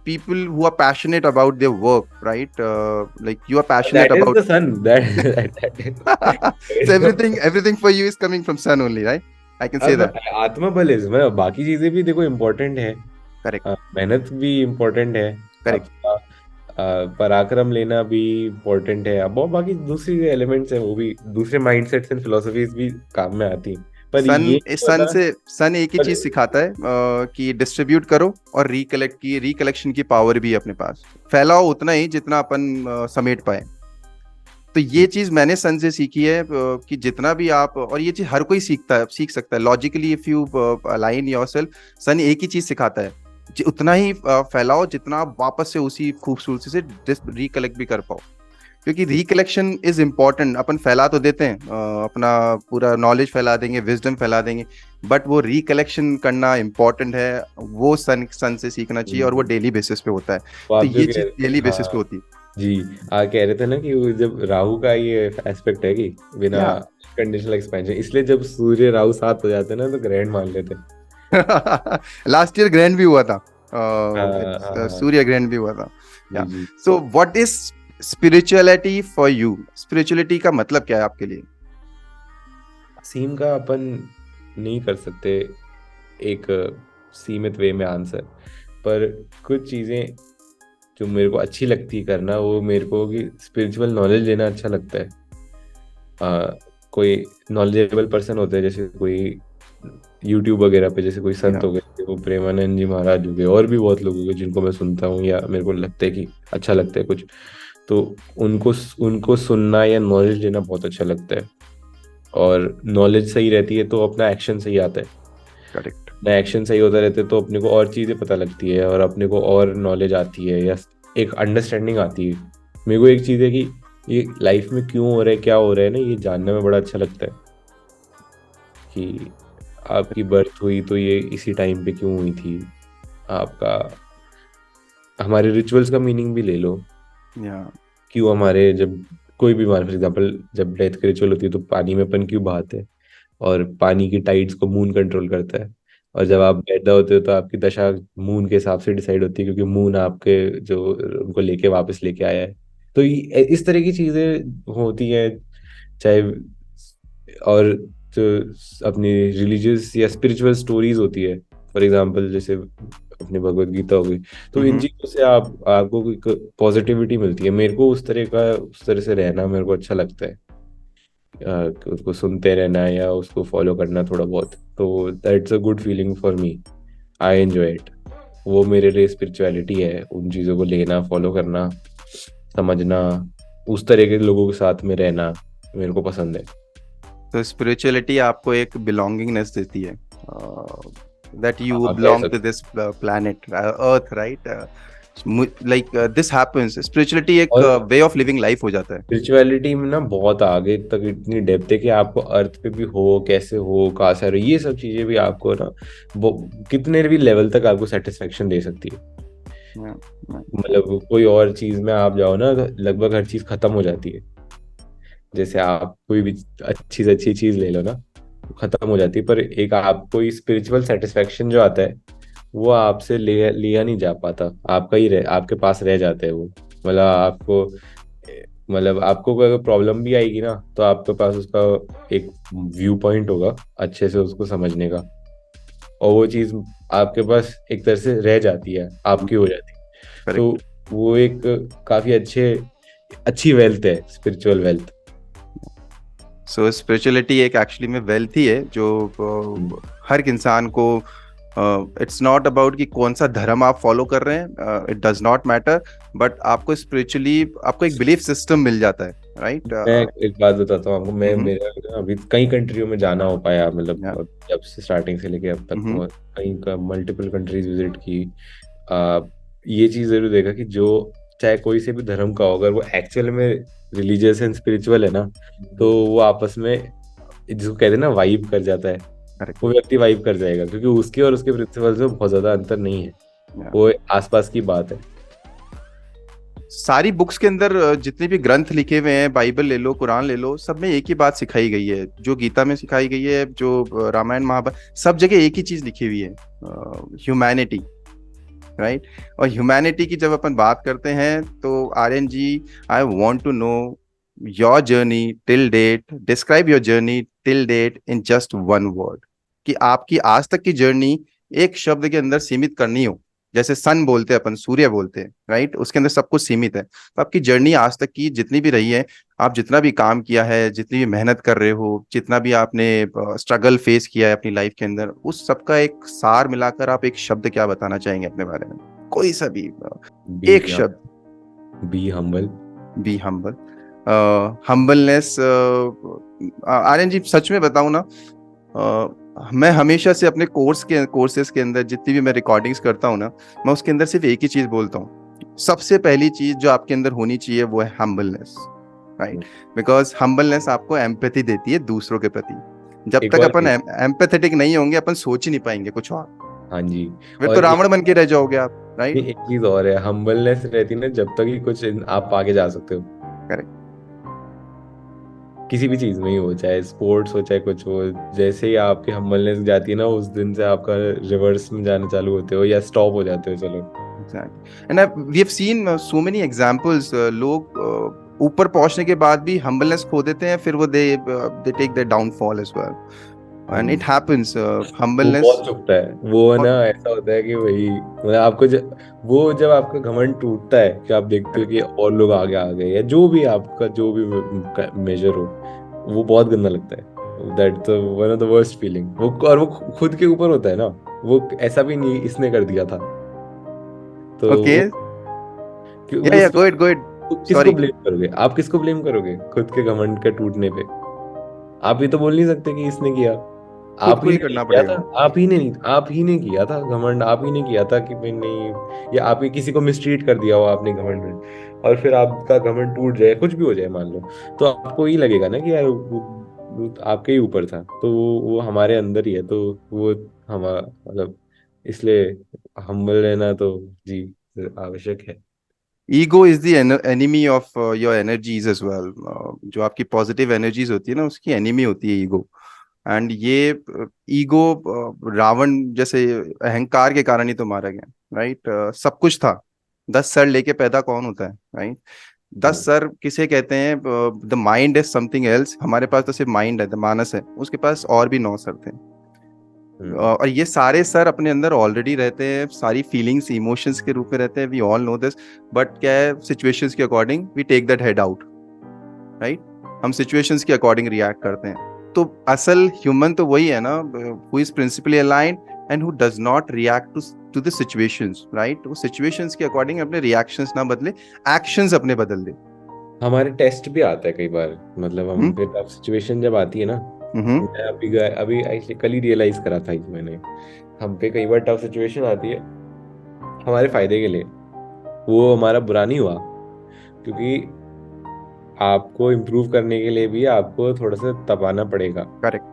People who are passionate about their work, right? Like you are passionate that about is the sun. That so everything for you is coming from sun only, right? I can say that. आत्मबल is मतलब बाकी चीजें भी देखो important है. Correct. मेहनत भी important है. Correct. पराक्रम लेना भी इम्पोर्टेंट है. अब बाकी दूसरी एलिमेंट्स हैं वो भी दूसरे माइंडसेट्स एंड फिलोसफीज भी काम में आती हैं. सन एक ही चीज सिखाता है कि डिस्ट्रीब्यूट करो और रिकलेक्शन की पावर भी है अपने पास. फैलाओ उतना ही जितना अपन समेट पाए. तो ये चीज मैंने सन से सीखी है कि जितना भी आप, और ये चीज हर कोई सीख सकता है logically if you align yourself. सन एक ही चीज सिखाता है, उतना ही फैलाओ जितना आप वापस से उसी खूबसूरती से रिकलेक्ट भी कर पाओ. क्योंकि रिकलेक्शन इज इम्पोर्टेंट। अपन फैला तो देते हैं, अपना पूरा नॉलेज फैला देंगे, विजडम फैला देंगे, बट वो रिकलेक्शन करना इम्पोर्टेंट है। वो सन सन से सीखना चाहिए, और वो डेली बेसिस पे होता है। वो तो आप जो ये कह चीज रहे डेली थे, बेसिस पे हाँ होती है। जी, कह रहे थे ना कि वो जब राहु का ये एस्पेक्ट है कि बिना या कंडीशनल एक्सपेंशन, इसलिए जब सूर्य राहु साथ हो जाते हैं ना तो ग्रहण मान लेते हैं। लास्ट ईयर ग्रैंड भी हुआ था, हाँ हाँ हाँ। सूर्य ग्रहण भी हुआ था। जी या जी। So what is spirituality for you? Spirituality का मतलब क्या है आपके लिए? सीम का अपन नहीं कर सकते एक सीमित वे में आंसर, पर कुछ चीज़ें जो मेरे को अच्छी लगती है करना, वो मेरे को कि स्पिरिचुअल नॉलेज लेना अच्छा लगता है। कोई नॉलेजेबल पर्सन होते हैं, जैसे कोई यूट्यूब वगैरह पे जैसे कोई संत या हो गए, वो प्रेमानंद जी महाराज हो गए, और भी बहुत लोग हो गए जिनको मैं सुनता हूँ या मेरे को लगता है कि अच्छा लगता है कुछ, तो उनको उनको सुनना या नॉलेज लेना बहुत अच्छा लगता है। और नॉलेज सही रहती है तो अपना एक्शन सही आता है। करेक्ट। अपना एक्शन सही होता रहता है तो अपने को और चीज़ें पता लगती है, और अपने को और नॉलेज आती है, या एक अंडरस्टैंडिंग आती है। मेरे को एक चीज़ है कि ये लाइफ में क्यों हो रहा है, क्या हो रहा है ना, ये जानने में बड़ा अच्छा लगता है कि आपकी बर्थ हुई तो ये इसी टाइम पे क्यों हुई थी। आपका हमारे रिचुअल्स का मीनिंग भी ले लो, या क्यों हमारे जब कोई भी फॉर एग्जाम्पल जब डेथ की रिचुअल होती है तो पानी में अपन क्यों बहाते हैं, और पानी की टाइड्स को मून कंट्रोल करता है। और जब आप पैदा होते हो तो आपकी दशा मून के हिसाब से डिसाइड होती है, क्योंकि मून आपके जो उनको लेके वापस लेके आया है। तो इस तरह की चीजें होती हैं, चाहे और जो अपनी रिलीजियस या स्पिरिचुअल स्टोरीज होती है, फॉर एग्जाम्पल जैसे अपनी भगवत गीता हो गई, तो इन चीजों से आपको एक पॉजिटिविटी मिलती है। मेरे को उस तरह से रहना मेरे को अच्छा लगता है, कि उसको सुनते रहना या उसको फॉलो करना थोड़ा बहुत, तो that's a good feeling for me. I enjoy it. वो मेरे लिए स्पिरिचुअलिटी है, उन चीज़ों को लेना, फॉलो करना, समझना, उस तरह के लोगों के साथ में रहना मेरे को पसंद है। तो स्पिरिचुअलिटी आपको एक बिलोंगिंगनेस देती है, दैट यू हाँ कह बिलोंग टू सकते। This planet earth, right? Like this happens. Spirituality एक और वे ऑफ लिविंग लाइफ हो जाता है। स्पिरिचुअलिटी में ना बहुत आगे तक इतनी डेप्थ है कि आपको अर्थ पे भी हो, कैसे हो, कहाँ से आ रहे हो, ये सब चीजें भी आपको ना वो कितने भी लेवल तक आपको सेटिस्फेक्शन दे सकती है। Yeah, yeah. मतलब कोई और चीज में आप जाओ ना तो लगभग हर चीज खत्म हो जाती है। जैसे आप कोई भी अच्छी से अच्छी चीज ले लो ना, वो खत्म हो जाती है, पर एक आपको स्पिरिचुअल सेटिस्फेक्शन जो आता है वो आपसे लिया नहीं जा पाता, आपके पास रह जाता है वो। मतलब आपको कोई अगर प्रॉब्लम भी आएगी ना तो आपके पास उसका एक व्यू पॉइंट होगा अच्छे से उसको समझने का, और वो चीज आपके पास एक तरह से रह जाती है, आपकी हो जाती है। तो Correct. वो एक काफी अच्छी वेल्थ है, स्पिरिचुअल वेल्थ। सो स्पिरिचुअलिटी एक एक्चुअली में वेल्थ ही है, जो हर एक इंसान को, इट्स नॉट अबाउट कि कौन सा धर्म आप फॉलो कर रहे हैं, it does not matter, but आपको स्पिरिचुअली आपको एक बिलीफ सिस्टम मिल जाता है, राइट? मैं एक बात बताता हूँ आपको, मैं मेरा ना अभी कई कंट्रियों में जाना हो पाया, मतलब या जब से स्टार्टिंग से लेके अब तक तो कई का मल्टीपल कंट्रीज विजिट की। आ, ये चीज जरूर देखा कि जो चाहे कोई से भी धर्म का हो, अगर वो एक्चुअल में रिलीजियस एंड स्पिरिचुअल है ना, तो वो आपस में जिसको कहते हैं ना वाइब कर जाता है। करेक्ट। वो व्यक्ति वाइब कर जाएगा, क्योंकि उसके और उसके प्रिंसिपल्स में बहुत ज्यादा अंतर नहीं है, या वो आसपास की बात है। सारी बुक्स के अंदर जितने भी ग्रंथ लिखे हुए हैं, बाइबल ले लो, कुरान ले लो, सब में एक ही बात सिखाई गई है, जो गीता में सिखाई गई है, जो रामायण महाभारत, सब जगह एक ही चीज लिखी हुई है, ह्यूमैनिटी, राइट? और ह्यूमैनिटी की जब अपन बात करते हैं तो Aryan ji, I want to know your journey till date, describe your journey till date in just one word. कि आपकी आज तक की जर्नी एक शब्द के अंदर सीमित करनी हो, जैसे सन बोलते हैं अपन, सूर्य बोलते हैं, राइट? उसके अंदर सब कुछ सीमित है। तो आपकी जर्नी आज तक की जितनी भी रही है, आप जितना भी काम किया है, जितनी भी मेहनत कर रहे हो, जितना भी आपने स्ट्रगल फेस किया है अपनी लाइफ के अंदर, उस सब का एक सार मिलाकर आप एक शब्द क्या बताना चाहेंगे अपने बारे में? कोई सा भी एक शब्द। Be humble. Be humble. Humbleness. Aryan ji, सच में बताऊं ना, मैं हमेशा से अपने कोर्सेज के अंदर जितनी भी मैं रिकॉर्डिंग्स करता हूँ ना, मैं उसके अंदर सिर्फ एक ही चीज बोलता हूँ, सबसे पहली चीज जो आपके अंदर होनी चाहिए वो है हम्बलनेस। राइट? बिकॉज हम्बलनेस आपको एम्पैथी देती है दूसरों के प्रति। जब एक तक और अपन चीज, एम्पैथेटिक नहीं होंगे, अपन सोच ही नहीं पाएंगे कुछ और। हाँ जी, फिर तो और रावण बन के रह जाओगे आप, राइट? एक चीज और है, हम्बलनेस रहती ना जब तक ही कुछ आप आगे जा सकते हो, करेक्ट। किसी भी चीज में ही हो, चाहे स्पोर्ट्स हो चाहे कुछ हो। जैसे ही आपकी हम्बलनेस जाती है ना, उस दिन से आपका रिवर्स में जाना चालू होते हो या स्टॉप हो जाते हो, चलो। Exactly. And we have seen so many examples. लोग ऊपर पहुंचने के बाद भी humbleness खो देते हैं, फिर वो they take their downfall as well. हाँ And जी, it happens. वो Humbleness बहुत चुभता है, वो ना ऐसा होता है कि वही मतलब आपको वो जब आपका घमंड टूटता है कि आप देखते हो कि और लोग आगे आ गए, या जो भी आपका जो भी मेजर हो, वो बहुत गंदा लगता है। That one of the worst feeling. वो और वो खुद के ऊपर होता है ना, वो ऐसा भी नहीं इसने कर दिया था, तो वो okay. Yeah, yeah, उस go ahead, go ahead. किसको Sorry. ब्लेम करोगे? आप किसको ब्लेम करोगे खुद के घमंड के टूटने पे? आप ये तो बोल नहीं सकते कि इसने किया। खुद आप को ही ही ने नहीं करना किया था, पड़ेगा। आप ही ने किया था घमंड, आप ही ने किया था कि मैं नहीं, या आप ही किसी को मिसट्रीट कर दिया हो आपने घमंड में, और फिर आपका घमंड टूट जाए, कुछ भी हो जाए मान लो, तो आपको ही लगेगा ना कि यार वो आपके ही ऊपर था, तो वो हमारे अंदर ही है, तो वो हमारा मतलब, इसलिए हम्बल रहना तो जी आवश्यक है। Ego is the enemy of your energies as well. जो आपकी पॉजिटिव एनर्जीज होती है ना, उसकी एनिमी होती है ईगो। एंड ये ईगो रावण जैसे अहंकार के कारण ही तो मारा गया, राइट? सब कुछ था, 10 सर लेके पैदा कौन होता है, राइट? हाँ। 10 सर किसे कहते हैं? The mind is something else. हमारे पास तो सिर्फ माइंड है, द मानस है, उसके पास और भी 9 सर थे। हम्म। और ये सारे सर अपने अंदर ऑलरेडी रहते हैं, सारी फीलिंग्स इमोशंस के रूप में रहते हैं, we all know this. But क्या है, सिचुएशंस के according we take that head out, right? हम सिचुएशंस के अकॉर्डिंग रिएक्ट करते हैं। तो असल ह्यूमन तो वही है ना, who is principally aligned and who does not react to the situations, right? वो सिचुएशंस के अकॉर्डिंग अपने रिएक्शंस ना बदले, एक्शंस अपने बदल दे। हमारे टेस्ट भी आता है कई बार, मतलब हम हम्म। पे टफ सिचुएशन जब आती है ना, हम्म। मैं अभी actually कल ही रियलाइज करा था कि मैंने, हम पे कई बार टफ सिचुएशन आती है हमारे फायदे के लिए, वो हमारा बुरा नहीं हुआ, क्योंकि आपको इम्प्रूव करने के लिए भी आपको थोड़ा सा तपाना पड़ेगा। करेक्ट।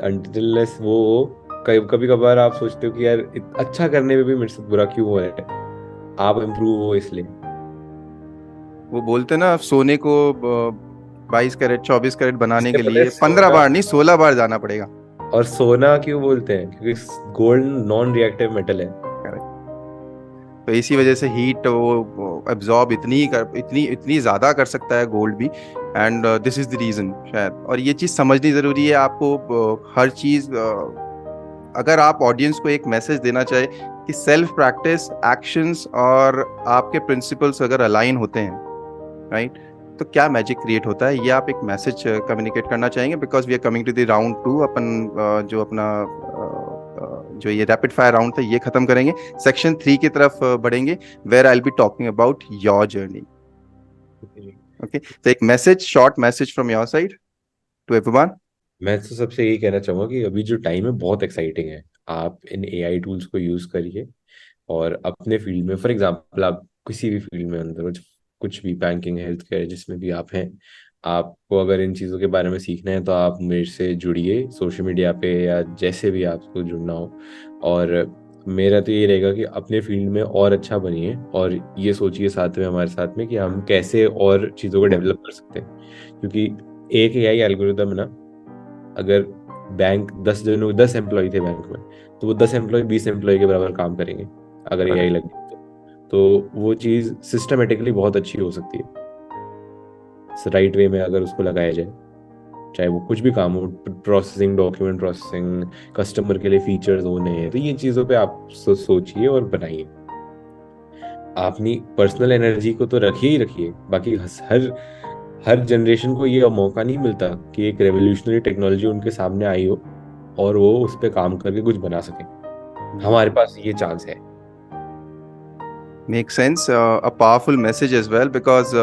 अनटिल वो कभी कभार आप सोचते हो कि यार अच्छा करने में भी मेरे से बुरा क्यों हो रहा है, आप इम्प्रूव हो इसलिए। वो बोलते ना, सोने को 22 कैरेट 24 कैरेट बनाने इससे के पता है लिए 15 बार सोना, नहीं 16 बार जाना पड़ेगा। और सोना क्यों बोलते हैं? क्योंकि गोल्ड नॉन रिएक्टिव मेटल है। तो इसी वजह से हीट वो एब्जॉर्ब इतनी इतनी ज्यादा कर सकता है गोल्ड भी। And this is the reason शायद। और ये चीज समझनी जरूरी है आपको। हर चीज अगर आप ऑडियंस को एक मैसेज देना चाहे कि सेल्फ प्रैक्टिस, एक्शंस और आपके प्रिंसिपल्स अगर अलाइन होते हैं, राइट, तो क्या मैजिक क्रिएट होता है, ये आप एक मैसेज कम्युनिकेट करना चाहेंगे? Because we are coming to the round 2। अपन जो अपना जो ये रैपिड फायर राउंड था, ये खत्म करेंगे, सेक्शन 3 की तरफ बढ़ेंगे, where I will be talking about your journey. Okay, तो एक message, short message from your side to everyone. मैं तो सबसे यही कहना चाहूंगा कि अभी जो टाइम है बहुत एक्साइटिंग है। आप इन एआई टूल्स को यूज करिए, और अपने फील्ड में, फॉर एग्जांपल आप किसी भी फील्ड में अंदर हो, कुछ भी, बैंकिंग, हेल्थ केयर, जिसमें भी आप हैं, आपको अगर इन चीज़ों के बारे में सीखना है तो आप मेरे से जुड़िए सोशल मीडिया पे, या जैसे भी आपको जुड़ना हो। और मेरा तो ये रहेगा कि अपने फील्ड में और अच्छा बनिए, और ये सोचिए साथ में, हमारे साथ में, कि हम कैसे और चीज़ों को डेवलप कर सकते हैं। क्योंकि एक एआई एल्गोरिदम है ना, अगर बैंक 10 एम्प्लॉय थे बैंक में, तो वो 10 एम्प्लॉय 20 एम्प्लॉय के बराबर काम करेंगे अगर एआई लग गई तो वो चीज़ सिस्टमेटिकली बहुत अच्छी हो सकती है, राइट वे में अगर उसको लगाया जाए। चाहे वो कुछ भी काम हो, प्रोसेसिंग, डॉक्यूमेंट प्रोसेसिंग, कस्टमर के लिए फीचर्स होने हैं, तो ये चीज़ों पे आप सोचिए और बनाइए। अपनी पर्सनल एनर्जी को तो रखिए ही रखिए, बाकी हर हर जनरेशन को ये मौका नहीं मिलता कि एक रेवोल्यूशनरी टेक्नोलॉजी उनके सामने आई हो और वो उस पर काम करके कुछ बना सके। हमारे पास ये चांस है। Make sense, a powerful message as well, because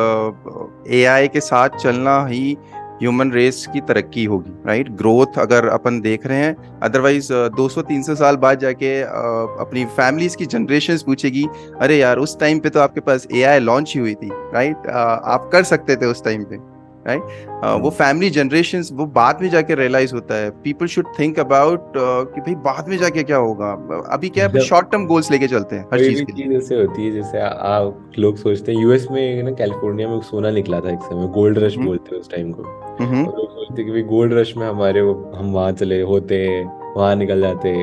AI के साथ चलना ही ह्यूमन रेस की तरक्की होगी, राइट, ग्रोथ अगर अपन देख रहे हैं। अदरवाइज 200-300 साल बाद जाके अपनी फैमिलीज की जनरेशन्स पूछेगी, अरे यार उस टाइम पे तो आपके पास एआई लॉन्च ही हुई थी, राइट, आप कर सकते थे उस टाइम पे, राइट। वो फैमिली जनरेशन्स वो बाद में जाके रियलाइज होता है। पीपल शुड थिंक अबाउट कि भाई बाद में जाके क्या होगा। अभी क्या है, जब शॉर्ट टर्म गोल्स लेके चलते हैं हर कोई चीज भी के लिए। चीज ऐसे होती है, जैसे आप लोग सोचते हैं यूएस में ना, कैलिफोर्निया में सोना निकला था एक समय, गोल्ड रश हम्म। बोलते हैं उस टाइम को। हम्म। और लोग सोचते हैं कि भाई गोल्ड रश में हमारे हम वहां चले होते, वहां निकल जाते।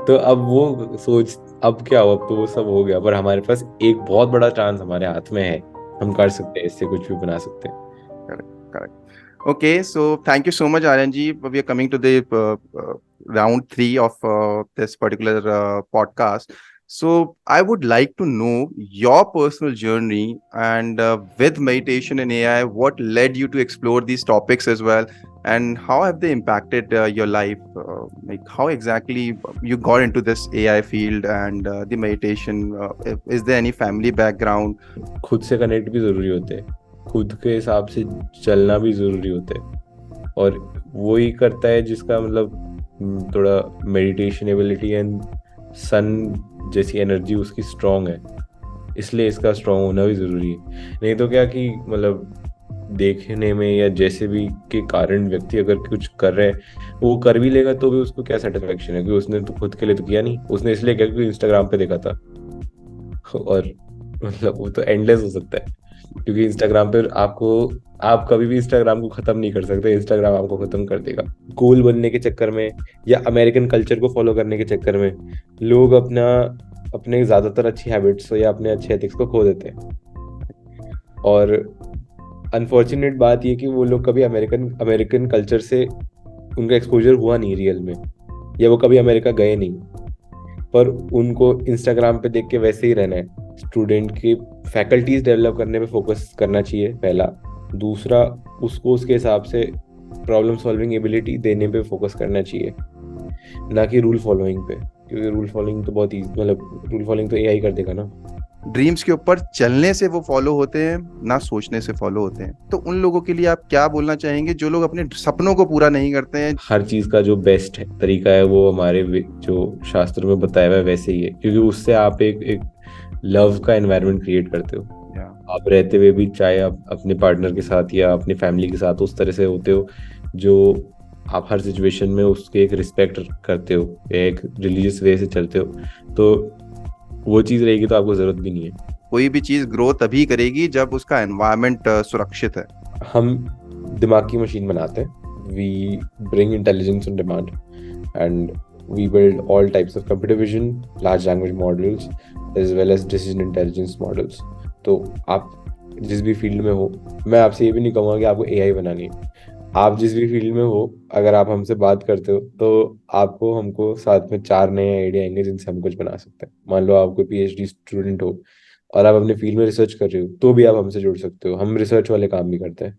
तो अब वो सोच, अब क्या हो, अब तो वो सब हो गया, पर हमारे पास एक बहुत बड़ा चांस हमारे हाथ में है, हम कर सकते हैं, इससे कुछ भी बना सकते हैं। Correct, correct. Okay, so thank you so much, RNG. We are coming to the round three of this particular podcast. So I would like to know your personal journey and with meditation and AI, what led you to explore these topics as well, and how have they impacted your life? Like how exactly you got into this AI field and the meditation? Is there any family background? खुद से connect भी जरूरी होते हैं, खुद के हिसाब से चलना भी जरूरी होता है, और वो ही करता है जिसका मतलब थोड़ा मेडिटेशन एबिलिटी एंड सन जैसी एनर्जी उसकी स्ट्रांग है, इसलिए इसका स्ट्रांग होना भी जरूरी है। नहीं तो क्या कि मतलब देखने में या जैसे भी के कारण व्यक्ति अगर कुछ कर रहे हैं, वो कर भी लेगा तो भी उसको क्या सेटिस्फेक्शन है, कि उसने तो खुद के लिए तो किया नहीं, उसने इसलिए किया क्योंकि इंस्टाग्राम पे देखा था। और मतलब वो तो एंडलेस हो सकता है, क्योंकि इंस्टाग्राम पे आपको, आप कभी भी इंस्टाग्राम को खत्म नहीं कर सकते, इंस्टाग्राम आपको खत्म कर देगा। कूल बनने के चक्कर में या अमेरिकन कल्चर को फॉलो करने के चक्कर में लोग अपने ज्यादातर अच्छी हैबिट्स या अपने अच्छे एथिक्स को खो देते हैं। और अनफॉर्चुनेट बात ये कि वो लोग कभी अमेरिकन अमेरिकन कल्चर से उनका एक्सपोजर हुआ नहीं रियल में, या वो कभी अमेरिका गए नहीं, पर उनको इंस्टाग्राम पे देख के वैसे ही रहना है। स्टूडेंट की फैकल्टीज डेवलप करने पे फोकस करना चाहिए, पहला। दूसरा, उसको उसके हिसाब से प्रॉब्लम सॉल्विंग एबिलिटी देने पे फोकस करना चाहिए, ना कि रूल फॉलोइंग पे, क्योंकि रूल फॉलोइंग तो बहुत ईजी, मतलब रूल फॉलोइंग तो एआई कर देगा ना। ड्रीम्स के ऊपर चलने से वो फॉलो होते हैं, ना सोचने से फॉलो होते हैं। तो उन लोगों के लिए आप क्या बोलना चाहेंगे जो लोग अपने सपनों को पूरा नहीं करते हैं? हर चीज का जो बेस्ट है तरीका है वो हमारे जो शास्त्र में बताया हुआ है वैसे ही है, क्योंकि उससे आप एक लव का एनवायरनमेंट क्रिएट करते हो। आप रहते हुए भी, चाहे आप अपने पार्टनर के साथ या अपनी फैमिली के साथ, उस तरह से होते हो जो आप हर सिचुएशन में उसके एक रिस्पेक्ट करते हो, एक रिलीजियस वे से चलते हो, तो वो चीज़ रहेगी तो आपको ज़रूरत भी नहीं है। कोई भी चीज ग्रो तभी करेगी जब उसका एनवायरनमेंट सुरक्षित है। हम दिमाग की मशीन बनाते हैं, we bring intelligence on demand, and we build all types of computer vision, large language models, as well as decision intelligence models. तो आप जिस भी फील्ड में हो, मैं आपसे ये भी नहीं कहूँगा कि आपको एआई बनानी है। आप जिस भी फील्ड में हो, अगर आप हमसे बात करते हो तो आपको हमको साथ में 4 नए आइडिया आएंगे जिनसे हम कुछ बना सकते हैं। मान लो आप कोई पीएचडी स्टूडेंट हो और आप अपने फील्ड में रिसर्च कर रहे हो, तो भी आप हमसे जुड़ सकते हो, हम रिसर्च वाले काम भी करते हैं।